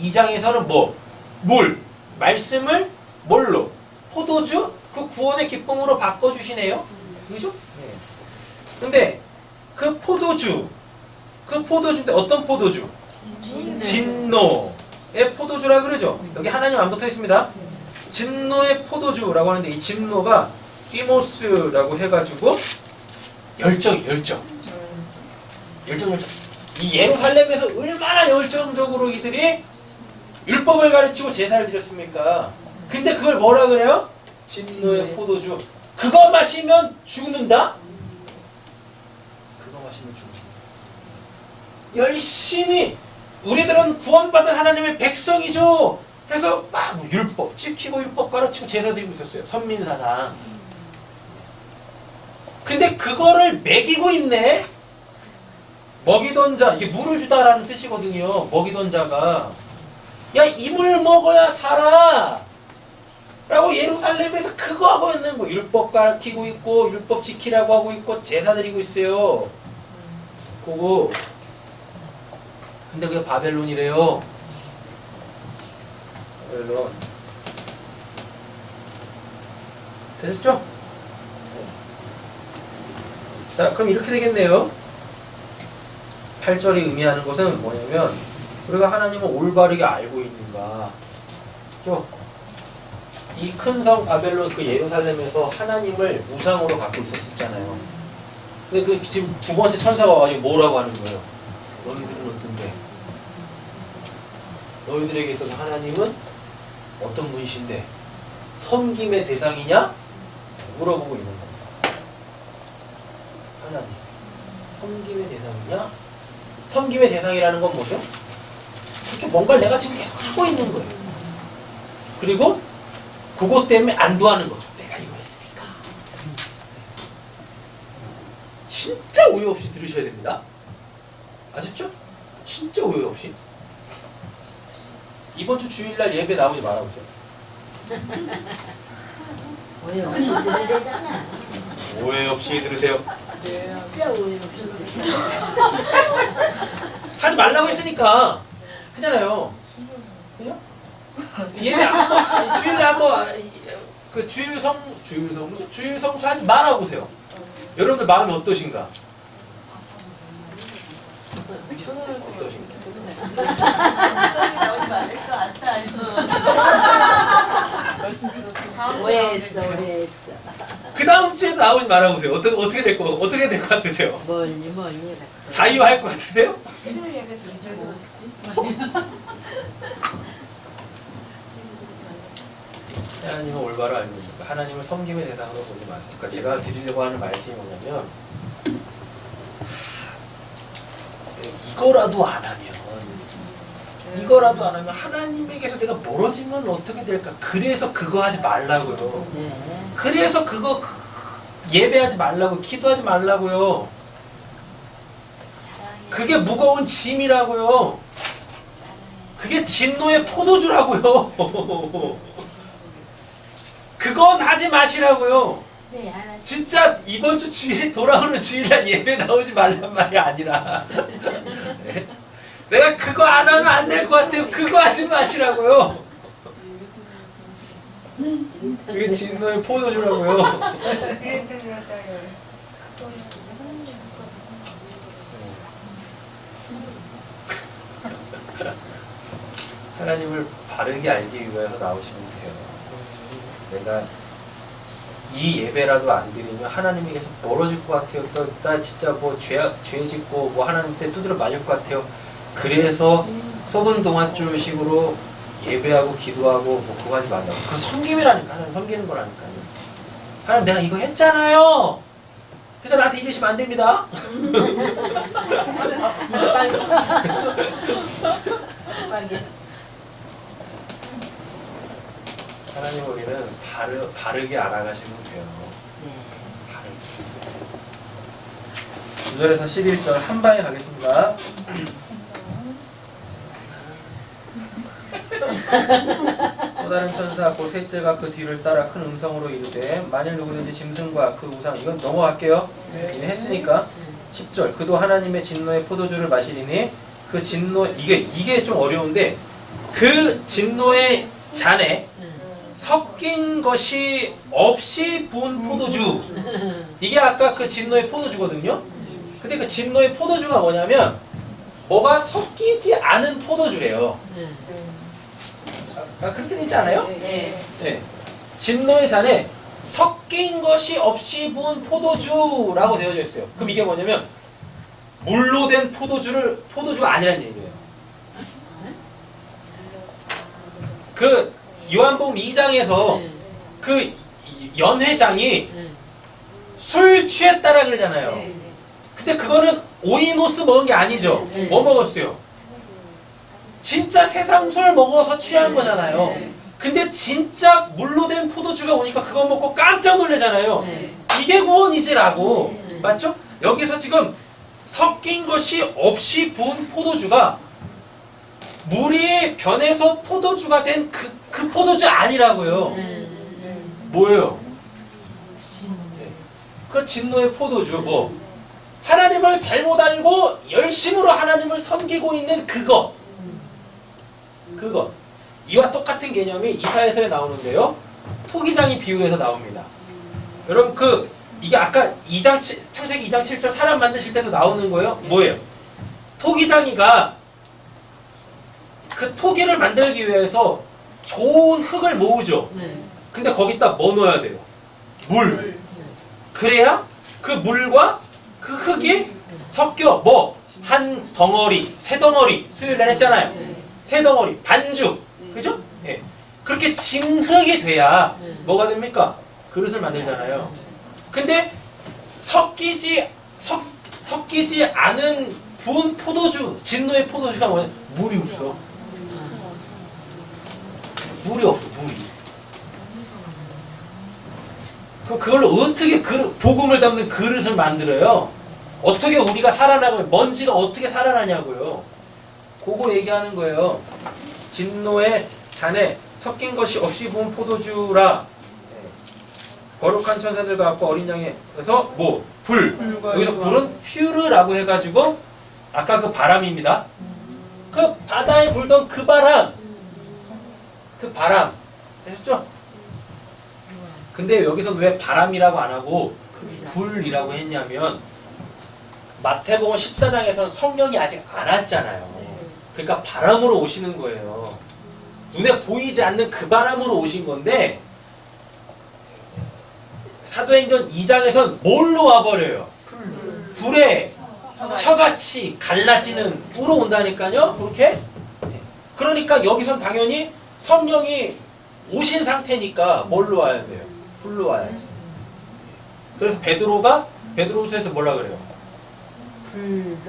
2장에서는 뭐? 물, 말씀을 뭘로? 포도주? 그 구원의 기쁨으로 바꿔주시네요. 그죠? 네. 근데 그 포도주인데 어떤 포도주? 진노의 포도주라 그러죠. 여기 하나님 안 붙어 있습니다. 진노의 포도주라고 하는데 이 진노가 디모스라고 해가지고 열정. 이 예루살렘에서 얼마나 열정적으로 이들이 율법을 가르치고 제사를 드렸습니까? 근데 그걸 뭐라 그래요? 진노의 포도주. 그거 마시면 죽는다? 그거 마시면 죽는다. 열심히 우리들은 구원받은 하나님의 백성이죠. 해서 막 뭐 율법 지키고 율법 가르치고 제사 드리고 있었어요. 선민사상. 근데 그거를 먹이고 있네. 먹이던 자, 이게 물을 주다라는 뜻이거든요. 먹이던 자가 야, 이 물 먹어야 살아 라고 예루살렘에서 그거 하고 있는 거. 율법 가르치고 있고 율법 지키라고 하고 있고 제사 드리고 있어요. 그거. 근데 그게 바벨론이래요. 바벨론. 됐죠? 자, 그럼 이렇게 되겠네요. 8절이 의미하는 것은 뭐냐면 우리가 하나님을 올바르게 알고 있는가. 그죠? 이 큰 성 바벨론 그 예루살렘에서 하나님을 우상으로 갖고 있었잖아요. 근데 그 지금 두 번째 천사가 와가지고 뭐라고 하는 거예요? 너희들은 어떤데? 너희들에게 있어서 하나님은 어떤 분이신데 섬김의 대상이냐? 물어보고 있는 겁니다. 하나님, 섬김의 대상이냐? 섬김의 대상이라는 건 뭐죠? 그렇게 뭔가를 내가 지금 계속 하고 있는 거예요. 그리고 그것 때문에 안도하는 거죠. 내가 이거 했으니까. 진짜 오해 없이 들으셔야 됩니다. 아셨죠? 진짜 오해 없이. 이번 주 주일날 예배 나오지 말아보세요. 오해 없이 들으려잖아. 오해 없이 들으세요. 진짜 오해 없이 들으려. 하지 말라고 했으니까. 그잖아요. 그죠? 예배 한번 주일날 한번 그 주일성수 하지 말아 보세요. 여러분들 마음이 어떠신가? 어떠신가? 오해했어. 그 다음 주에도 나오지 말아 보세요. 어떻게 될 것 같으세요? 멀리. 자유할 것 같으세요? 하나님은 올바로 알고 있습니다. 하나님을 섬김의 대상으로 보지 마세요. 그러니까 제가 드리려고 하는 말씀이 뭐냐면 이거라도 안 하면 하나님에게서 내가 멀어지면 어떻게 될까? 그래서 그거 하지 말라고요. 네. 그래서 그거 예배하지 말라고, 기도하지 말라고요. 그게 무거운 짐이라고요. 그게 진노의 포도주라고요. 그건 하지 마시라고요. 네, 하나씩. 진짜 이번 주 주일 돌아오는 주일날 예배 나오지 말란 말이 아니라 네? 내가 그거 안 하면 안 될 것 같아요. 그거 하지 마시라고요. 그게 진노의 포도주라고요. 하나님을 바르게 알기 위해서 나오시면 돼요. 내가 이 예배라도 안 드리면 하나님에게서 멀어질 것 같아요. 나 진짜 뭐 죄 짓고 뭐 하나님한테 두드려 맞을 것 같아요. 그래서 썩은 동아줄식으로 예배하고 기도하고 뭐 그거 하지 말라고. 그거 섬김이라니까. 하나님 섬기는 거라니까요. 하나님 내가 이거 했잖아요. 그러니까 나한테 이러시면 안 됩니다. 하나님 우리는 바르게 알아가시면 돼요. 바르게. 9절에서 11절 한 방에 가겠습니다. 또 다른 천사 곧 셋째가 그 뒤를 따라 큰 음성으로 이르되 만일 누구든지 짐승과 그 우상 이건 넘어갈게요. 이미 했으니까 10절 그도 하나님의 진노의 포도주를 마시리니 그 진노 이게 좀 어려운데 그 진노의 잔에 섞인 것이 없이 부은 포도주 이게 아까 그 진노의 포도주거든요. 근데 그 진노의 포도주가 뭐냐면 뭐가 섞이지 않은 포도주래요. 그렇게 되지 않아요? 네. 진노의 잔에 섞인 것이 없이 부은 포도주라고 되어져 있어요. 그럼 이게 뭐냐면 물로 된 포도주가 아니라는 얘기예요. 그 요한복음 2장에서 그 연회장이 술 취했다라 그러잖아요. 근데 그거는 오이노스 먹은 게 아니죠. 뭐 먹었어요? 진짜 세상술 먹어서 취한 거잖아요. 근데 진짜 물로 된 포도주가 오니까 그거 먹고 깜짝 놀라잖아요. 이게 구원이지라고. 맞죠? 여기서 지금 섞인 것이 없이 부은 포도주가 물이 변해서 포도주가 된 그 포도주 아니라고요. 뭐예요? 그 진노의 포도주 뭐 하나님을 잘못 알고 열심으로 하나님을 섬기고 있는 그것 이와 똑같은 개념이 이사야서에 나오는데요. 토기장이 비유해서 나옵니다. 여러분 이게 아까 창세기 2장 7절 사람 만드실 때도 나오는 거예요. 뭐예요? 토기장이가 그 토기를 만들기 위해서 좋은 흙을 모으죠. 근데 거기다 뭐 넣어야 돼요? 물. 그래야 그 물과 그 흙이 섞여 뭐 한 덩어리, 세 덩어리 수요일날 했잖아요. 세 덩어리, 반죽. 그죠? 예. 그렇게 진흙이 돼야 뭐가 됩니까? 그릇을 만들잖아요. 근데 섞이지 않은 부은 포도주, 진노의 포도주가 뭐냐? 물이 없어. 물이 없어, 물이. 그럼 그걸로 어떻게 복음을 담는 그릇을 만들어요? 어떻게 우리가 살아나고 먼지가 어떻게 살아나냐고요. 그거 얘기하는 거예요. 진노의 잔에 섞인 것이 없이 부은 포도주라. 거룩한 천사들과 같고 어린 양에서 뭐 불. 여기서 불은 퓨르라고 해가지고 아까 그 바람입니다. 그 바다에 불던 그 바람. 아셨죠? 근데 여기서 왜 바람이라고 안 하고 불이라고 했냐면 마태복음 14장에서는 성령이 아직 안 왔잖아요. 그러니까 바람으로 오시는 거예요. 눈에 보이지 않는 그 바람으로 오신 건데 사도행전 2장에서는 뭘로 와버려요? 불에 혀같이 갈라지는 불로 온다니까요. 그렇게? 그러니까 여기선 당연히 성령이 오신 상태니까 뭘로 와야 돼요? 불로 와야지. 그래서 베드로후서에서 뭐라 그래요?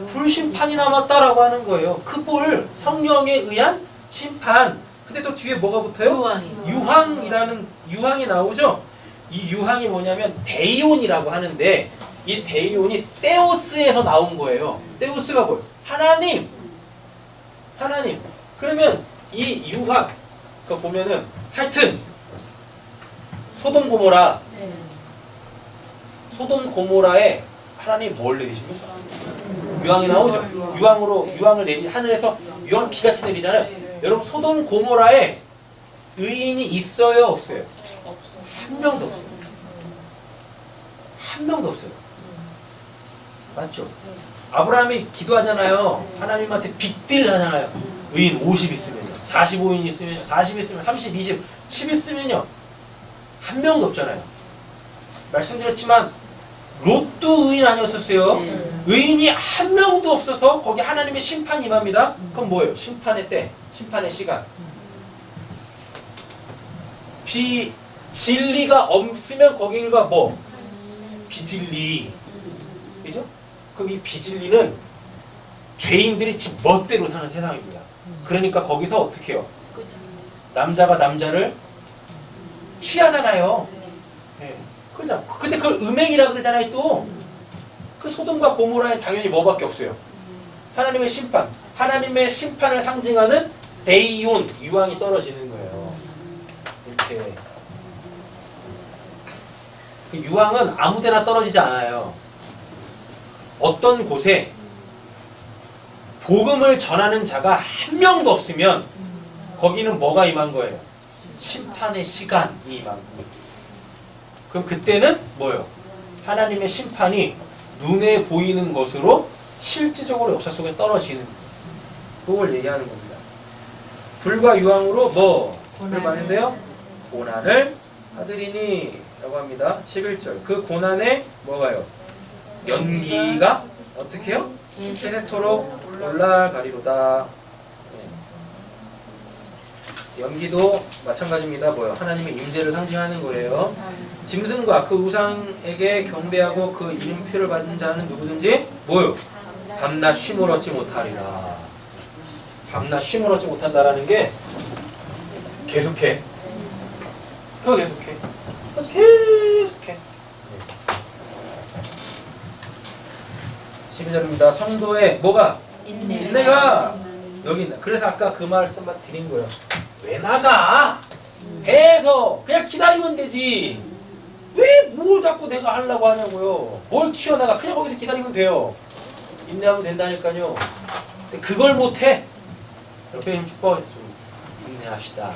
불심판이 남았다라고 하는 거예요. 그 불, 성령에 의한 심판. 근데 또 뒤에 뭐가 붙어요? 유황이라는 유황이 나오죠. 이 유황이 뭐냐면 데이온이라고 하는데 이 데이온이 테오스에서 나온 거예요. 테오스가 뭐예요? 하나님. 그러면 이 유황 그 보면은 하여튼 소돔 고모라에 하나님 뭘 내리십니까? 유황이 나오죠. 유황을 하늘에서 유황 비같이 내리잖아요. 여러분 소돔 고모라에 의인이 있어요, 없어요? 한 명도 없어요. 한 명도 없어요. 맞죠? 아브라함이 기도하잖아요. 하나님한테 빅딜 하잖아요. 의인 50 있으면요. 45인 있으면요. 40 있으면 30, 20, 10 있으면요. 한 명도 없잖아요. 말씀드렸지만 롯도 의인 아니었었어요. 의인이 한 명도 없어서 거기 하나님의 심판이 임합니다. 그럼 뭐예요? 심판의 때, 심판의 시간. 진리가 없으면 거기가 뭐? 비진리. 그죠? 그럼 이 비진리는 죄인들이 지 멋대로 사는 세상입니다. 그러니까 거기서 어떻게 해요? 남자가 남자를 취하잖아요. 네. 그러잖아. 근데 그걸 음행이라 그러잖아요, 또. 그 소돔과 고모라에 당연히 뭐밖에 없어요? 하나님의 심판. 하나님의 심판을 상징하는 데이온, 유황이 떨어지는 거예요. 이렇게. 그 유황은 아무데나 떨어지지 않아요. 어떤 곳에 복음을 전하는 자가 한 명도 없으면 거기는 뭐가 임한 거예요? 심판의 시간이 임한 거예요. 그럼 그때는 뭐예요? 하나님의 심판이 눈에 보이는 것으로 실질적으로 역사 속에 떨어지는 그걸 얘기하는 겁니다. 불과 유황으로 뭐를 말인데요? 고난을 하드리니 라고 합니다. 11절. 그 고난에 뭐가요? 연기가 어떻게 해요? 세세토록 올라가리로다. 연기도 마찬가지입니다. 뭐요? 하나님의 임재를 상징하는 거예요. 짐승과 그 우상에게 경배하고 그 이름표를 받은 자는 누구든지 뭐요? 밤낮 쉼을 얻지 못하리라. 밤낮 쉼을 얻지 못한다라는 게 계속해. 그거 계속해. 계속해. 12절입니다. 성도의 뭐가? 인내가 여기 있나. 그래서 아까 그 말씀만 드린 거예요. 왜 나가? 배에서 그냥 기다리면 되지. 왜 뭘 자꾸 내가 하려고 하냐고요. 뭘 튀어나가. 그냥 거기서 기다리면 돼요. 인내하면 된다니까요. 근데 그걸 못해. 옆에 힘 축복 좀 인내합시다.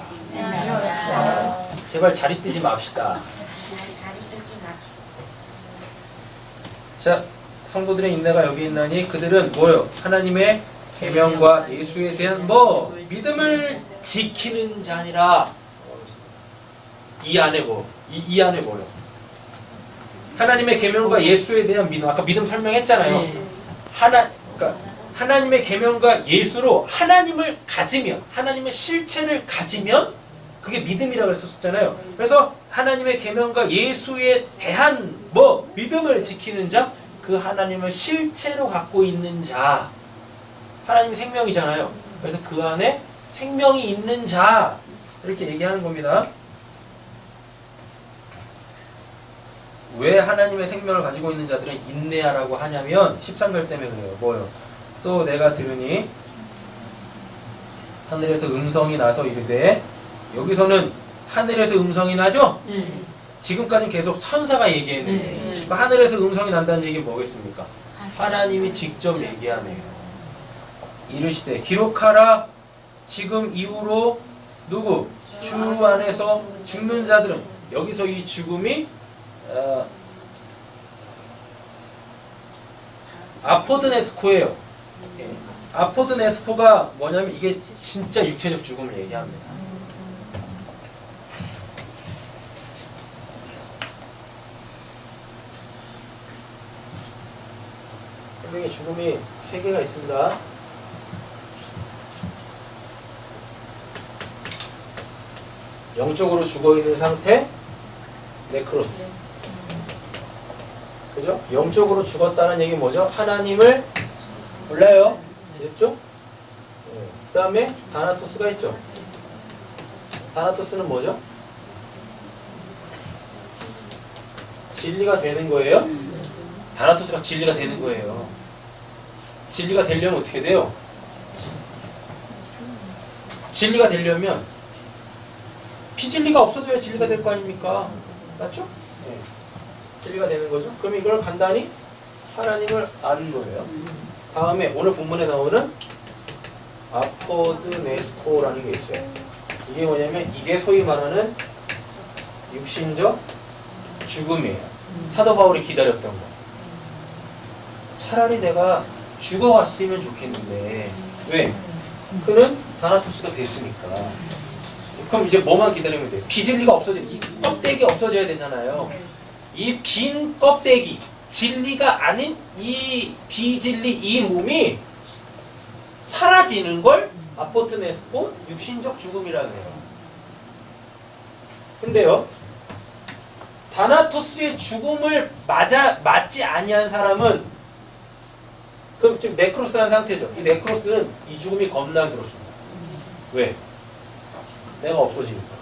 제발 자리 뜨지 맙시다. 자, 성도들의 인내가 여기 있나니 그들은 뭐요? 하나님의 계명과 예수에 대한 뭐? 믿음을 지키는 자니라. 이 안에 뭐? 이 안에 뭐요? 하나님의 계명과 예수에 대한 믿음. 아까 믿음 설명했잖아요. 그러니까 하나님의 계명과 예수로 하나님을 가지면, 하나님의 실체를 가지면 그게 믿음이라고 했었잖아요. 그래서 하나님의 계명과 예수에 대한 뭐? 믿음을 지키는 자, 그 하나님을 실체로 갖고 있는 자. 하나님이 생명이잖아요. 그래서 그 안에 생명이 있는 자 이렇게 얘기하는 겁니다. 왜 하나님의 생명을 가지고 있는 자들은 인내하라고 하냐면 13절 때문에 그래요. 뭐요? 또 내가 들으니 하늘에서 음성이 나서 이르되, 여기서는 하늘에서 음성이 나죠? 지금까지는 계속 천사가 얘기했는데 그러니까 하늘에서 음성이 난다는 얘기는 뭐겠습니까? 하나님이 직접 얘기하네요. 이르시되 기록하라. 지금 이후로 누구? 주 안에서 죽는 자들은 여기서 이 죽음이 아포드네스코예요. 예. 아포드네스코가 뭐냐면 이게 진짜 육체적 죽음을 얘기합니다. 생명의 죽음이 세 개가 있습니다. 영적으로 죽어있는 상태, 네크로스. 그죠? 영적으로 죽었다는 얘기 뭐죠? 하나님을 몰라요. 됐죠? 그 다음에 다나토스가 있죠. 다나토스는 뭐죠? 진리가 되는 거예요. 다나토스가 진리가 되는 거예요. 진리가 되려면 어떻게 돼요? 진리가 되려면 비진리가 없어져야 진리가 될 거 아닙니까? 맞죠? 네. 진리가 되는 거죠. 그럼 이걸 간단히 하나님을 아는 거예요. 다음에 오늘 본문에 나오는 아포드네스코라는 게 있어요. 이게 뭐냐면 이게 소위 말하는 육신적 죽음이에요. 사도 바울이 기다렸던 거. 차라리 내가 죽어왔으면 좋겠는데 왜? 그는 다나토스가 됐으니까. 그럼 이제 뭐만 기다리면 돼요? 비진리가 없어져. 이 껍데기 없어져야 되잖아요. 이 빈 껍데기, 진리가 아닌 이 비진리, 이 몸이 사라지는 걸 아포트네스코 육신적 죽음이라고 해요. 근데요, 다나토스의 죽음을 맞지 아니한 사람은 그럼 지금 네크로스한 상태죠. 이 네크로스는 이 죽음이 겁나스럽습니다. 왜? 내가 없어지니까.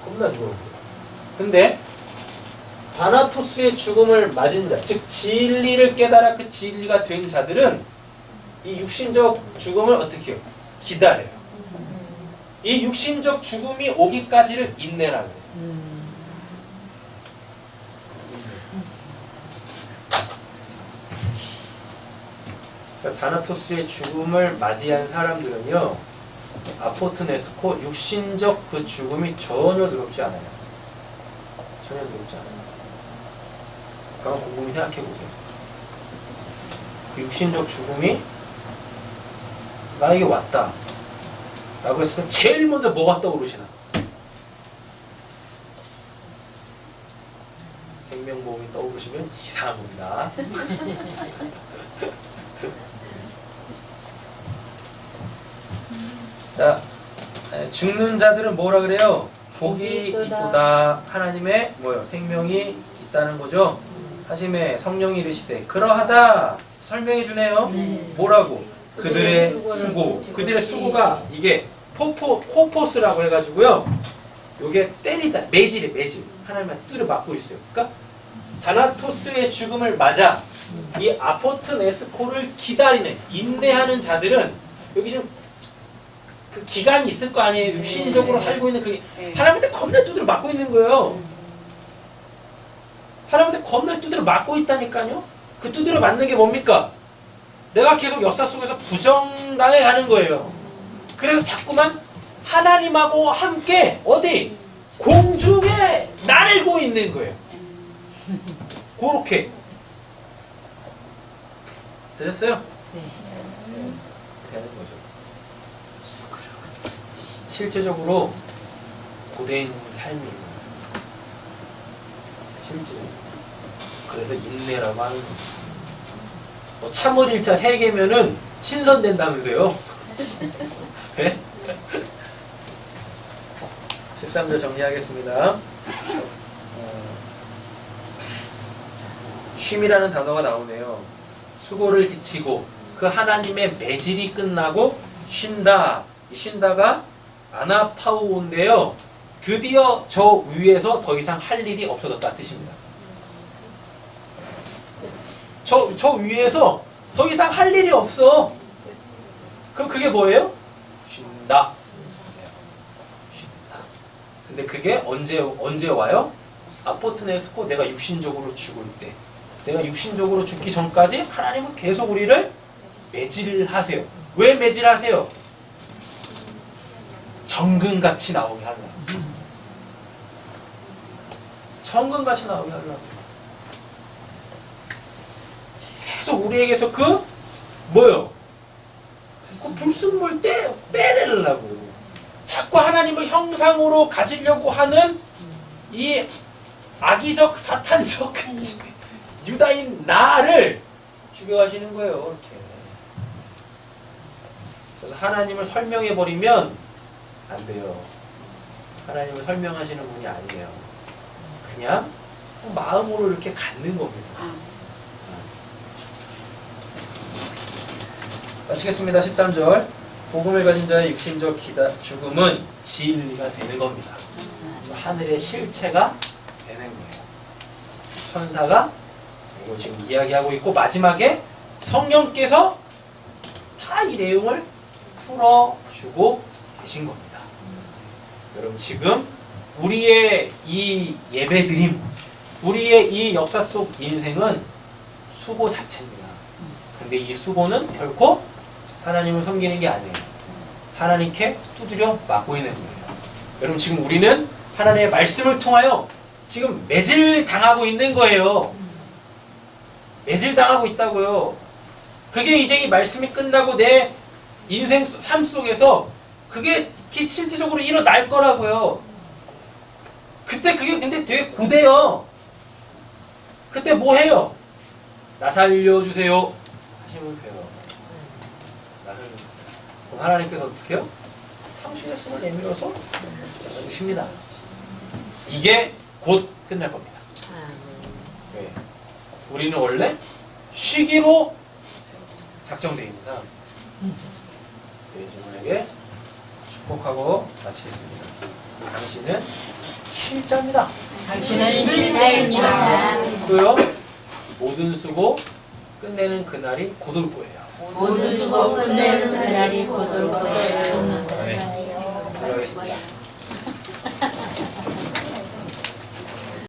겁나 죽어요. 근데 다나토스의 죽음을 맞은 자, 즉 진리를 깨달아 그 진리가 된 자들은 이 육신적 죽음을 어떻게 해요? 기다려요. 이 육신적 죽음이 오기까지를 인내라고 해요. 그러니까 다나토스의 죽음을 맞이한 사람들은요, 아포트네스코 육신적 그 죽음이 전혀 두렵지 않아요. 전혀 두렵지 않아요. 그럼 곰곰이 생각해 보세요. 그 육신적 죽음이 나에게 왔다 라고 했을 때 제일 먼저 뭐가 떠오르시나? 생명보험이 떠오르시면 이상한 겁니다. 자, 죽는 자들은 뭐라 그래요? 복이 이쁘다. 하나님의 뭐요? 생명이 있다는 거죠. 사심에 성령이 이르시되 그러하다 설명해 주네요. 뭐라고? 그들의 수고. 그들의 수고가 이게 코포스라고 해가지고요. 요게 때리다, 매질. 하나님한테 두드려 맞고 있어요. 그러니까 다나토스의 죽음을 맞아 이 아포트네스코를 기다리는, 인내하는 자들은 여기 지금 그 기간이 있을 거 아니에요. 육신적으로 살고 있는 그 하나님한테 겁나 두드려 맞고 있는 거예요. 하나님한테 겁나 두드려 맞고 있다니까요. 그 두드려 맞는 게 뭡니까? 내가 계속 역사 속에서 부정당해 가는 거예요. 그래서 자꾸만 하나님하고 함께 어디? 공중에 날고 있는 거예요. 그렇게 되셨어요? 네. 되는 거죠. 실제적으로 고된 삶이에요. 실제. 그래서 인내라고 하는 거예요. 뭐 참을 1차 3개면은 신선된다면서요. 네? 13절 정리하겠습니다. 쉼이라는 단어가 나오네요. 수고를 끼치고 그 하나님의 매질이 끝나고 쉰다. 이 쉰다가 아나파우인데요. 드디어 저 위에서 더 이상 할 일이 없어졌다는 뜻입니다. 저 위에서 더 이상 할 일이 없어. 그럼 그게 뭐예요? 쉰다. 쉰다. 근데 그게 언제 와요? 아포트네스코 내가 육신적으로 죽을 때. 내가 육신적으로 죽기 전까지 하나님은 계속 우리를 매질하세요. 왜 매질하세요? 정금같이 나오게 하려고. 성근같이 나오게 하려고. 계속 우리에게서 그 뭐요? 그 불순물 빼내려고. 자꾸 하나님을 형상으로 가지려고 하는 이 악의적 사탄적 유다인 나를 죽여가시는 거예요. 이렇게. 그래서 하나님을 설명해 버리면 안 돼요. 하나님을 설명하시는 분이 아니에요. 그냥 마음으로 이렇게 갖는 겁니다. 마치겠습니다. 13절. 복음을 가진 자의 육신적 죽음은 진리가 되는 겁니다. 하늘의 실체가 되는 거예요. 천사가 이걸 지금 이야기하고 있고 마지막에 성령께서 다 이 내용을 풀어주고 계신 겁니다. 여러분 지금 우리의 이 예배드림, 우리의 이 역사 속 인생은 수고 자체입니다. 근데 이 수고는 결코 하나님을 섬기는 게 아니에요. 하나님께 두드려 맞고 있는 거예요. 여러분 지금 우리는 하나님의 말씀을 통하여 지금 매질 당하고 있는 거예요. 매질 당하고 있다고요. 그게 이제 이 말씀이 끝나고 내 인생 삶 속에서 그게 실질적으로 일어날 거라고요. 그때 그게 근데 되게 고대요. 그때 뭐 해요? 나 살려주세요 하시면 돼요. 나 살려주세요. 그럼 하나님께서 어떻게 해요? 당신의 손을 내밀어서 붙잡아주십니다. 이게 곧 끝날 겁니다. 네. 우리는 원래 쉬기로 작정되어 있습니다. 네, 여러분에게 축복하고 마치겠습니다. 당신은 쉴 자입니다. 당신은 실자입니다. 또요, 모든 수고 끝내는 그날이 곧 올 거예요. 모든 수고 끝내는 그날이 곧 올 거예요. 네. 들어가겠습니다.